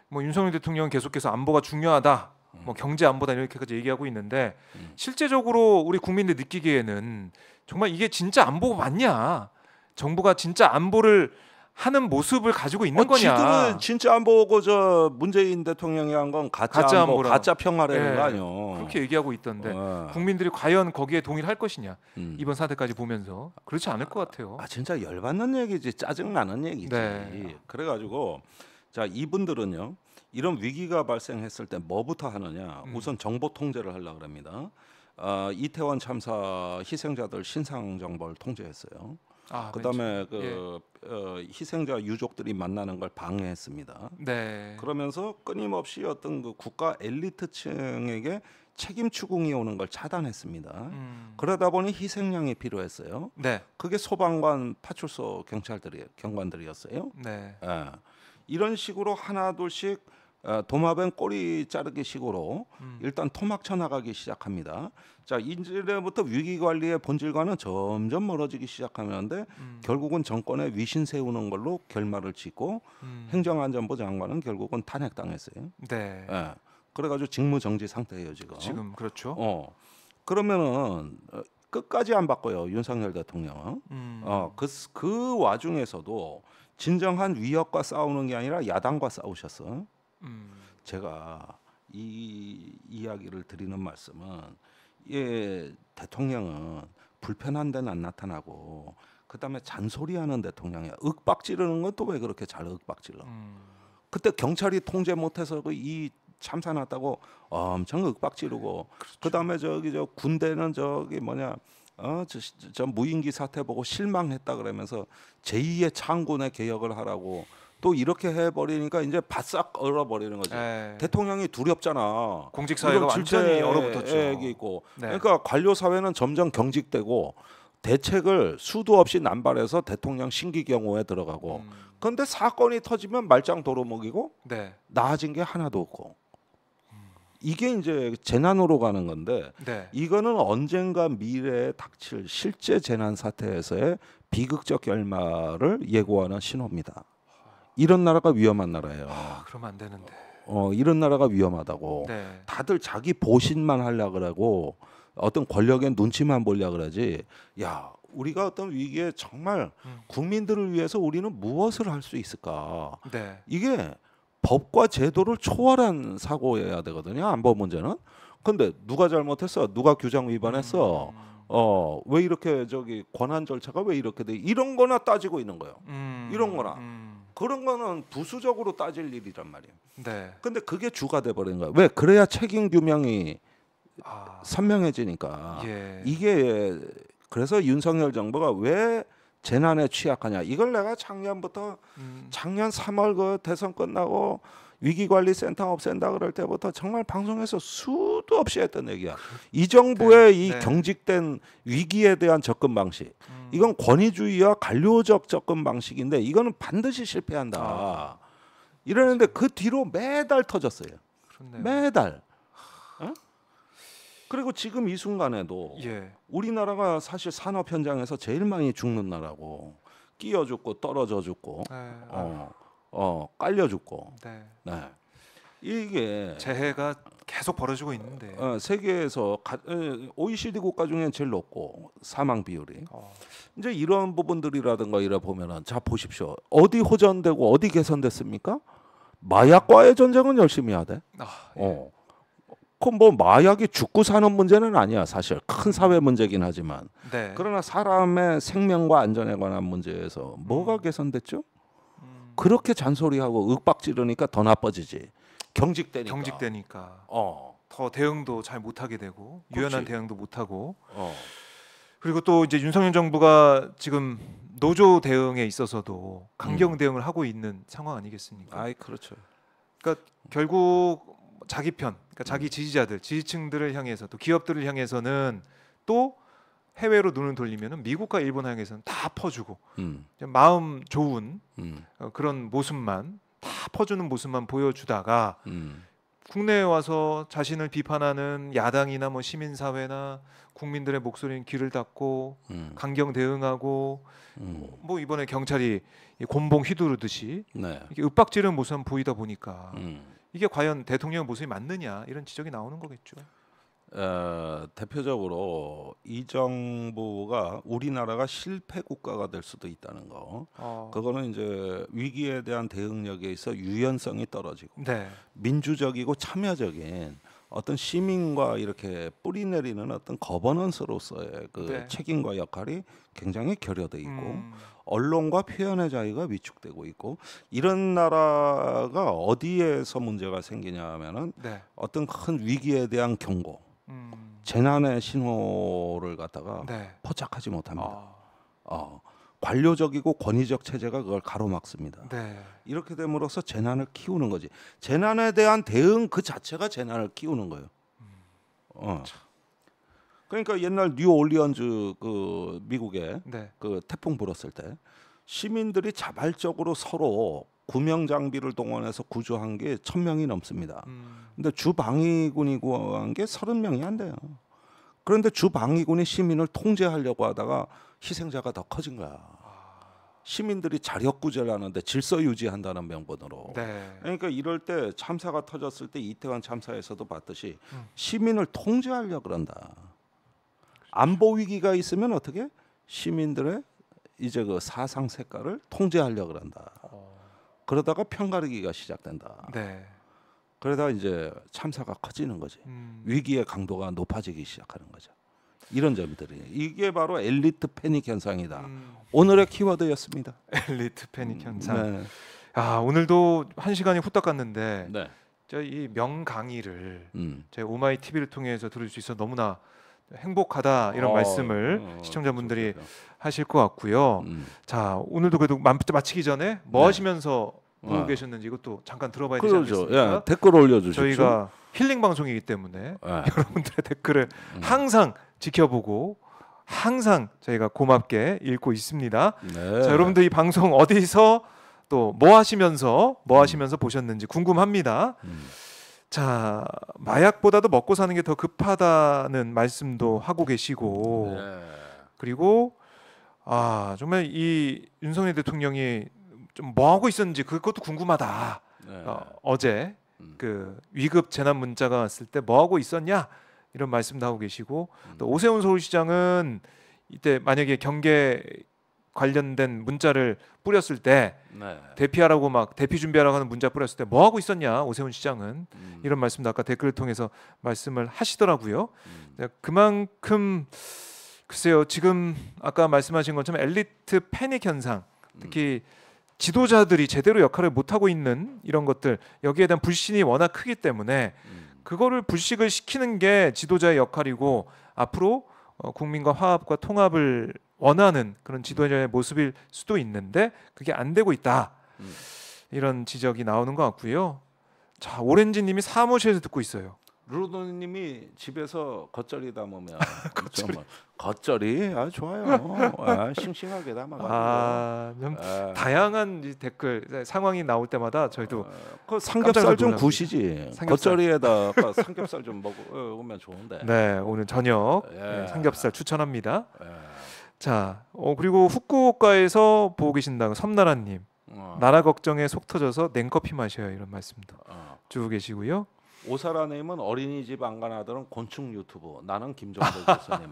S1: 뭐 윤석열 대통령은 계속해서 안보가 중요하다. 뭐 경제 안보다 이렇게까지 얘기하고 있는데 실제적으로 우리 국민들 느끼기에는 정말 이게 진짜 안보가 맞냐? 정부가 진짜 안보를 하는 모습을 가지고 있는 거냐?
S2: 지들은 진짜 안보고 저 문재인 대통령이 한 건 가짜 안보,
S1: 안보라.
S2: 가짜 평화라는
S1: 네,
S2: 거 아니요.
S1: 그렇게 얘기하고 있던데 국민들이 과연 거기에 동의를 할 것이냐? 이번 사태까지 보면서 그렇지 않을 것 같아요.
S2: 진짜 열받는 얘기지, 짜증 나는 얘기지.
S1: 네.
S2: 그래가지고 자 이분들은요 이런 위기가 발생했을 때 뭐부터 하느냐? 우선 정보 통제를 하려고 합니다. 이태원 참사 희생자들 신상 정보를 통제했어요. 그다음에 희생자 유족들이 만나는 걸 방해했습니다.
S1: 네.
S2: 그러면서 끊임없이 어떤 그 국가 엘리트층에게 책임 추궁이 오는 걸 차단했습니다. 그러다 보니 희생양이 필요했어요.
S1: 네.
S2: 그게 소방관, 파출소 경관들이었어요.
S1: 네.
S2: 이런 식으로 하나 둘씩 도마뱀 꼬리 자르기 식으로 일단 토막쳐 나가기 시작합니다. 자 이제부터 위기 관리의 본질과는 점점 멀어지기 시작하는데 결국은 정권에 위신 세우는 걸로 결말을 짓고 행정안전부 장관은 결국은 탄핵당했어요.
S1: 네.
S2: 그래가지고 직무정지 상태예요 지금.
S1: 지금 그렇죠.
S2: 그러면은 끝까지 안 바꿔요 윤석열 대통령. 그 와중에서도 진정한 위협과 싸우는 게 아니라 야당과 싸우셨어. 제가 이 이야기를 드리는 말씀은 예, 대통령은 불편한 데는 안 나타나고 그다음에 잔소리하는 대통령이야. 윽박 지르는 건 또 왜 그렇게 잘 윽박 질러? 그때 경찰이 통제 못해서 이 참사 났다고 엄청 윽박 지르고 그다음에 저기 저 군대는 저기 뭐냐 저 무인기 사태 보고 실망했다 그러면서 제2의 창군의 개혁을 하라고 또 이렇게 해버리니까 이제 바싹 얼어버리는 거지.
S1: 에이.
S2: 대통령이 두렵잖아.
S1: 공직 사회가 완전히 얼어붙었죠.
S2: 있고.
S1: 네.
S2: 그러니까 관료 사회는 점점 경직되고 대책을 수도 없이 남발해서 대통령 신기 경호에 들어가고. 그런데 사건이 터지면 말짱 도로먹이고
S1: 네.
S2: 나아진 게 하나도 없고. 이게 이제 재난으로 가는 건데
S1: 네.
S2: 이거는 언젠가 미래에 닥칠 실제 재난 사태에서의 비극적 결말을 예고하는 신호입니다. 이런 나라가 위험한 나라예요.
S1: 그러면 안 되는데.
S2: 이런 나라가 위험하다고.
S1: 네.
S2: 다들 자기 보신만 하려 그러고 어떤 권력의 눈치만 보려 그러지. 야, 우리가 어떤 위기에 정말 국민들을 위해서 우리는 무엇을 할 수 있을까?
S1: 네.
S2: 이게 법과 제도를 초월한 사고여야 되거든요. 안보 문제는. 근데 누가 잘못했어? 누가 규정 위반했어? 왜 이렇게 저기 권한 절차가 왜 이렇게 돼? 이런 거나 따지고 있는 거예요. 이런 거나. 그런 거는 부수적으로 따질 일이란 말이에요.
S1: 네.
S2: 근데 그게 주가 돼 버린 거야. 왜? 그래야 책임 규명이 선명해지니까.
S1: 예.
S2: 이게 그래서 윤석열 정부가 왜 재난에 취약하냐. 이걸 내가 작년부터 작년 3월 그 대선 끝나고 위기관리센터 없앤다 그럴 때부터 정말 방송에서 수도 없이 했던 얘기야. 이 정부의 이 경직된 위기에 대한 접근 방식. 이건 권위주의와 관료적 접근 방식인데 이거는 반드시 실패한다. 이러는데 그 뒤로 매달 터졌어요.
S1: 그렇네요.
S2: 매달. 그리고 지금 이 순간에도
S1: 예.
S2: 우리나라가 사실 산업 현장에서 제일 많이 죽는 나라고 끼어 죽고 떨어져 죽고 깔려 죽고.
S1: 네.
S2: 네. 이게
S1: 재해가 계속 벌어지고 있는데.
S2: 세계에서 OECD 국가 중에 제일 높고 사망 비율이. 이제 이런 부분들이라든가 이래 보면은 자 보십시오. 어디 호전되고 어디 개선됐습니까? 마약과의 전쟁은 열심히 해야 돼.
S1: 예.
S2: 그럼 뭐 마약이 죽고 사는 문제는 아니야. 사실 큰 사회 문제긴 하지만.
S1: 네.
S2: 그러나 사람의 생명과 안전에 관한 문제에서 뭐가 개선됐죠? 그렇게 잔소리하고 윽박 지르니까 더 나빠지지. 경직되니까.
S1: 더 대응도 잘 못하게 되고 유연한
S2: 그렇지.
S1: 대응도 못하고. 그리고 또 이제 윤석열 정부가 지금 노조 대응에 있어서도 강경 대응을 하고 있는 상황 아니겠습니까?
S2: 아이 그렇죠.
S1: 그러니까 결국 자기 편, 그러니까 자기 지지자들, 지지층들을 향해서 또 기업들을 향해서는 또 해외로 눈을 돌리면은 미국과 일본 향해서는 다 퍼주고 마음 좋은 그런 모습만 다 퍼주는 모습만 보여주다가 국내에 와서 자신을 비판하는 야당이나 뭐 시민사회나 국민들의 목소리는 귀를 닫고 강경 대응하고 뭐 이번에 경찰이 곤봉 휘두르듯이 이렇게 윽박지르는 모습만 보이다 보니까 이게 과연 대통령 모습이 맞느냐 이런 지적이 나오는 거겠죠.
S2: 대표적으로 이 정부가 우리나라가 실패 국가가 될 수도 있다는 거. 그거는 이제 위기에 대한 대응력에 있어 유연성이 떨어지고
S1: 네.
S2: 민주적이고 참여적인 어떤 시민과 이렇게 뿌리 내리는 어떤 거버넌스로서의 그 책임과 역할이 굉장히 결여돼 있고 언론과 표현의 자유가 위축되고 있고 이런 나라가 어디에서 문제가 생기냐 하면은 어떤 큰 위기에 대한 경고 재난의 신호를 갖다가 포착하지 못합니다. 관료적이고 권위적 체제가 그걸 가로막습니다. 이렇게 됨으로써 재난을 키우는 거지. 재난에 대한 대응 그 자체가 재난을 키우는 거예요. 그러니까 옛날 뉴올리언즈 그 미국에 그 태풍 불었을 때 시민들이 자발적으로 서로 구명 장비를 동원해서 구조한 게 1,000명이 넘습니다. 근데 주 방위군이 구한 게 30명이 안 돼요. 그런데 주 방위군이 시민을 통제하려고 하다가 희생자가 더 커진 거야. 시민들이 자력 구제를 하는데 질서 유지한다는 명분으로. 그러니까 이럴 때 참사가 터졌을 때 이태원 참사에서도 봤듯이 시민을 통제하려고 그런다. 안보 위기가 있으면 어떻게? 시민들의 이제 그 사상 색깔을 통제하려고 그런다. 그러다가 편가르기가 시작된다. 그러다 이제 참사가 커지는 거지.
S1: 음.
S2: 위기의 강도가 높아지기 시작하는 거죠. 이런 점들이 이게 바로 엘리트 패닉 현상이다. 오늘의 키워드였습니다.
S1: 엘리트 패닉 현상.
S2: 네.
S1: 아, 오늘도 한 시간이 후딱 갔는데
S2: 네.
S1: 저 이 명강의를
S2: 음.
S1: 제 오마이 TV를 통해서 들을 수 있어 너무나 행복하다 이런 말씀을 시청자분들이
S2: 좋습니다.
S1: 하실 것 같고요. 자, 오늘도 그래도 마치기 전에 뭐
S2: 네.
S1: 하시면서 보고
S2: 아.
S1: 계셨는지 이것도 잠깐 들어봐야 되지
S2: 그러죠.
S1: 않겠습니까?
S2: 예, 댓글 올려주십시오.
S1: 저희가 힐링 방송이기 때문에
S2: 예.
S1: 여러분들의 댓글을 항상 지켜보고 항상 저희가 고맙게 읽고 있습니다.
S2: 네.
S1: 자, 여러분들 이 방송 어디서 또 뭐 하시면서 보셨는지 궁금합니다. 자, 마약보다도 먹고 사는 게 더 급하다는 말씀도 하고 계시고
S2: 네.
S1: 그리고 아, 정말 이 윤석열 대통령이 좀 뭐 하고 있었는지 그것도 궁금하다.
S2: 네.
S1: 어제 그 위급 재난 문자가 왔을 때 뭐 하고 있었냐 이런 말씀도 하고 계시고 또 오세훈 서울시장은 이때 만약에 경계 관련된 문자를 뿌렸을 때
S2: 네.
S1: 대피하라고 막 대피 준비하라고 하는 문자 뿌렸을 때 뭐 하고 있었냐 오세훈 시장은 이런 말씀도 아까 댓글을 통해서 말씀을 하시더라고요. 그만큼 글쎄요 지금 아까 말씀하신 것처럼 엘리트 패닉 현상 특히 지도자들이 제대로 역할을 못 하고 있는 이런 것들 여기에 대한 불신이 워낙 크기 때문에 그거를 불식을 시키는 게 지도자의 역할이고 앞으로 국민과 화합과 통합을 원하는 그런 지도자의 모습일 수도 있는데 그게 안 되고 있다. 이런 지적이 나오는 것 같고요. 자, 오렌지님이 사무실에서 듣고 있어요.
S2: 루도님이 집에서 겉절이 담으면 겉절이 아 좋아요. 아, 싱싱하게 담아가지고.
S1: 아, 좀 다양한 이 댓글 상황이 나올 때마다 저희도
S2: 그 삼겹살 좀
S1: 놀랍니다.
S2: 구시지.
S1: 삼겹살.
S2: 겉절이에다가 삼겹살 좀 먹으면 좋은데.
S1: 네 오늘 저녁
S2: 예.
S1: 삼겹살 추천합니다.
S2: 예.
S1: 자, 그리고 후쿠오카에서 보고 계신다고 섬나라님 나라 걱정에 속 터져서 냉커피 마셔요 이런 말씀도 주고 계시고요.
S2: 오사라님은 어린이집 안 간 아들은 곤충 유튜브. 나는 김종대 교수님.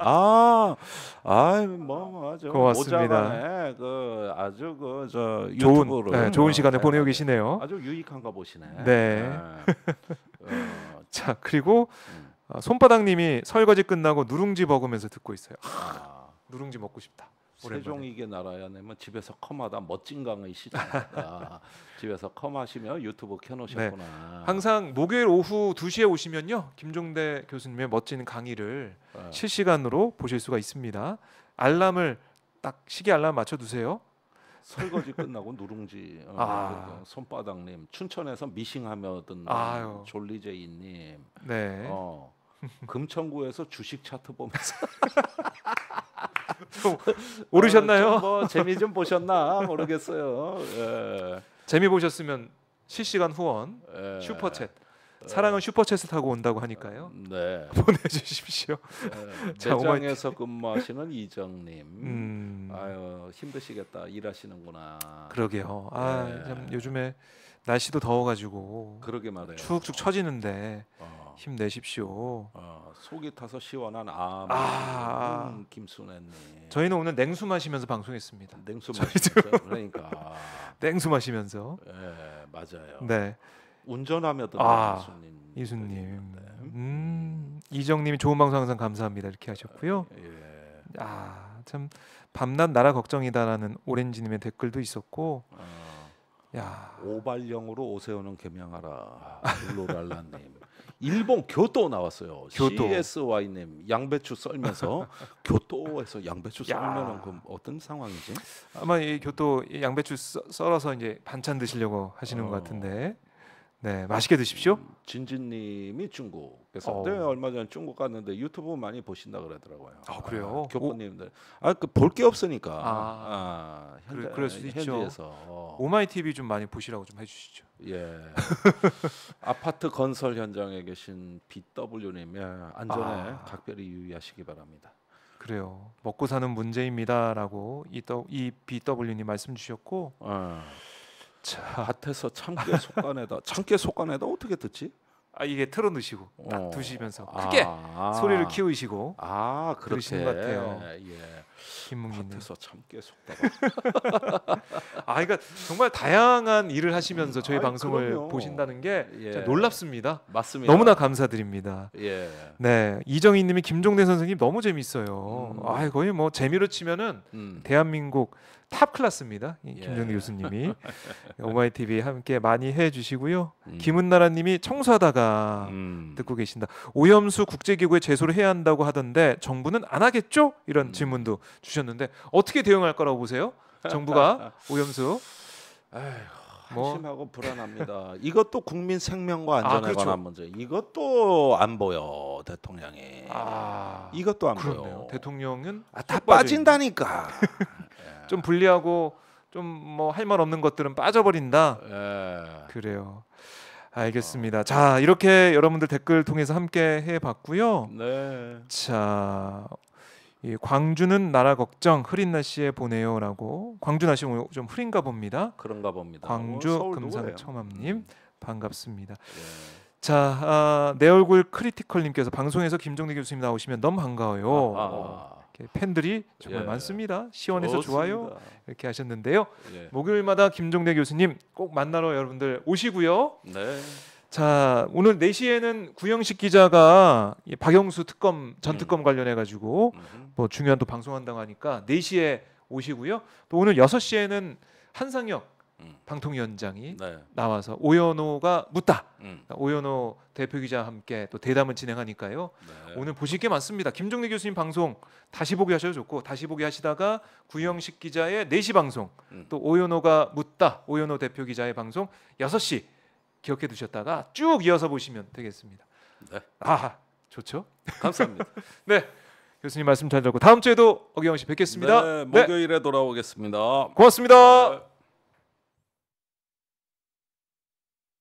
S2: 뭐 아주
S1: 고맙습니다.
S2: 모자간에 그 아주 그 저 유튜브를
S1: 좋은 시간을 보내고 계시네요.
S2: 아주 유익한 거 보시네.
S1: 네. 자, 그리고 손바닥님이 설거지 끝나고 누룽지 먹으면서 듣고 있어요. 누룽지 먹고 싶다.
S2: 세종이게 나라야 내면 집에서 컴하다 멋진 강의 시작합니다. 집에서 컴하시면 유튜브 켜놓으셨구나.
S1: 네. 항상 목요일 오후 2시에 오시면요 김종대 교수님의 멋진 강의를 실시간으로 보실 수가 있습니다. 알람을 딱 시계 알람 맞춰두세요.
S2: 설거지 끝나고 누룽지. 손바닥님 춘천에서 미싱하며 듣는 졸리제이님.
S1: 네.
S2: 금천구에서 주식 차트 보면서
S1: 오르셨나요?
S2: 뭐 재미 좀 보셨나 모르겠어요. 예.
S1: 재미 보셨으면 실시간 후원 슈퍼챗 사랑은 슈퍼챗을 타고 온다고 하니까요.
S2: 네.
S1: 보내주십시오.
S2: 매장에서 근무하시는 이정님. 아유 힘드시겠다 일하시는구나.
S1: 그러게요. 참 요즘에 날씨도 더워가지고
S2: 그러게 말해요.
S1: 축축 처지는데 힘내십시오.
S2: 속이 타서 시원한 김순애님.
S1: 저희는 오늘 냉수 마시면서 방송했습니다.
S2: 냉수 마시면서 그러니까
S1: 냉수 마시면서.
S2: 네 맞아요.
S1: 네.
S2: 운전하며 듣는
S1: 이수님. 이정님이 좋은 방송 항상 감사합니다 이렇게 하셨고요. 참 밤낮 나라 걱정이다라는 오렌지님의 댓글도 있었고.
S2: 오발령으로 오세훈은 개명하라. 룰로랄라님. 일본 교토 나왔어요. 교토. CSY님 양배추 썰면서 교토에서 양배추 썰면은 그 어떤 상황이지?
S1: 아마 이 교토 양배추 썰어서 이제 반찬 드시려고 하시는 것 같은데, 네 맛있게 드십시오.
S2: 진진님이 중국에서 얼마 전에 중국 갔는데 유튜브 많이 보신다 그러더라고요.
S1: 그래요?
S2: 교포님들 그 볼 게 없으니까
S1: 그럴 수도
S2: 현지에서.
S1: 있죠. 오마이 TV 좀 많이 보시라고 좀 해주시죠.
S2: 예. 아파트 건설 현장에 계신 BW님 안전에 각별히 유의하시기 바랍니다.
S1: 그래요. 먹고 사는 문제입니다라고 이 BW님 말씀 주셨고.
S2: 밭에서 참깨 속간에다 어떻게 듣지?
S1: 이게 틀어놓으시고 딱 두시면서 크게 소리를 키우시고 그러시는 것 같아요. 김묵님.
S2: 밭에서 참깨 속다가
S1: 그러니까 정말 다양한 일을 하시면서 저희
S2: 아이,
S1: 방송을
S2: 그럼요.
S1: 보신다는 게
S2: 예.
S1: 진짜 놀랍습니다.
S2: 맞습니다.
S1: 너무나 감사드립니다.
S2: 예.
S1: 네, 이정희님이 김종대 선생님 너무 재밌어요. 거의 뭐 재미로 치면은 대한민국 탑 클래스입니다. 이
S2: 예.
S1: 김종대 교수님이 오마이 TV 함께 많이 해주시고요. 김은나라님이 청소하다가 듣고 계신다. 오염수 국제기구에 제소를 해야 한다고 하던데 정부는 안 하겠죠? 이런 질문도 주셨는데 어떻게 대응할 거라고 보세요? 정부가 오염수 뭐
S2: 한심하고 불안합니다. 이것도 국민 생명과 안전에
S1: 그렇죠.
S2: 관한 문제. 이것도 안 보여 대통령이. 이것도 안
S1: 그렇네요.
S2: 보여.
S1: 대통령은
S2: 다
S1: 쭉 빠져
S2: 빠진다니까.
S1: 있는. 좀 불리하고 좀 뭐 할 말 없는 것들은 빠져버린다.
S2: 예.
S1: 그래요. 알겠습니다. 자, 이렇게 여러분들 댓글 통해서 함께 해봤고요.
S2: 네.
S1: 자, 이 광주는 나라 걱정 흐린 날씨에 보내요라고. 광주 날씨 오늘 좀 흐린가 봅니다.
S2: 그런가 봅니다.
S1: 광주
S2: 서울도
S1: 금상첨암님 반갑습니다.
S2: 그래요. 예.
S1: 자, 내 얼굴 크리티컬님께서 방송에서 김종대 교수님 나오시면 너무 반가워요. 이렇게 팬들이 정말
S2: 예.
S1: 많습니다. 시원해서 좋아요.
S2: 좋습니다.
S1: 이렇게 하셨는데요.
S2: 예.
S1: 목요일마다 김종대 교수님 꼭 만나러 여러분들 오시고요.
S2: 네.
S1: 자, 오늘 4시에는 구영식 기자가 이 박영수 특검 전 특검 관련해 가지고 뭐 중요한 또 방송한다고 하니까 4시에 오시고요. 또 오늘 6시에는 한상혁 방통위원장이
S2: 네.
S1: 나와서 오연호가 묻다.
S2: 음.
S1: 오연호 대표 기자와 함께 또 대담을 진행하니까요.
S2: 네.
S1: 오늘 보실 게 많습니다. 김종대 교수님 방송 다시 보기 하셔도 좋고 다시 보기 하시다가 구영식 기자의 4시 방송 또 오연호가 묻다. 오연호 대표 기자의 방송 6시 기억해 두셨다가 쭉 이어서 보시면 되겠습니다.
S2: 네.
S1: 좋죠?
S2: 감사합니다.
S1: 네. 교수님 말씀 잘 들었고 다음 주에도 어기영 씨 뵙겠습니다.
S2: 네, 목요일에 돌아오겠습니다.
S1: 고맙습니다.
S2: 네.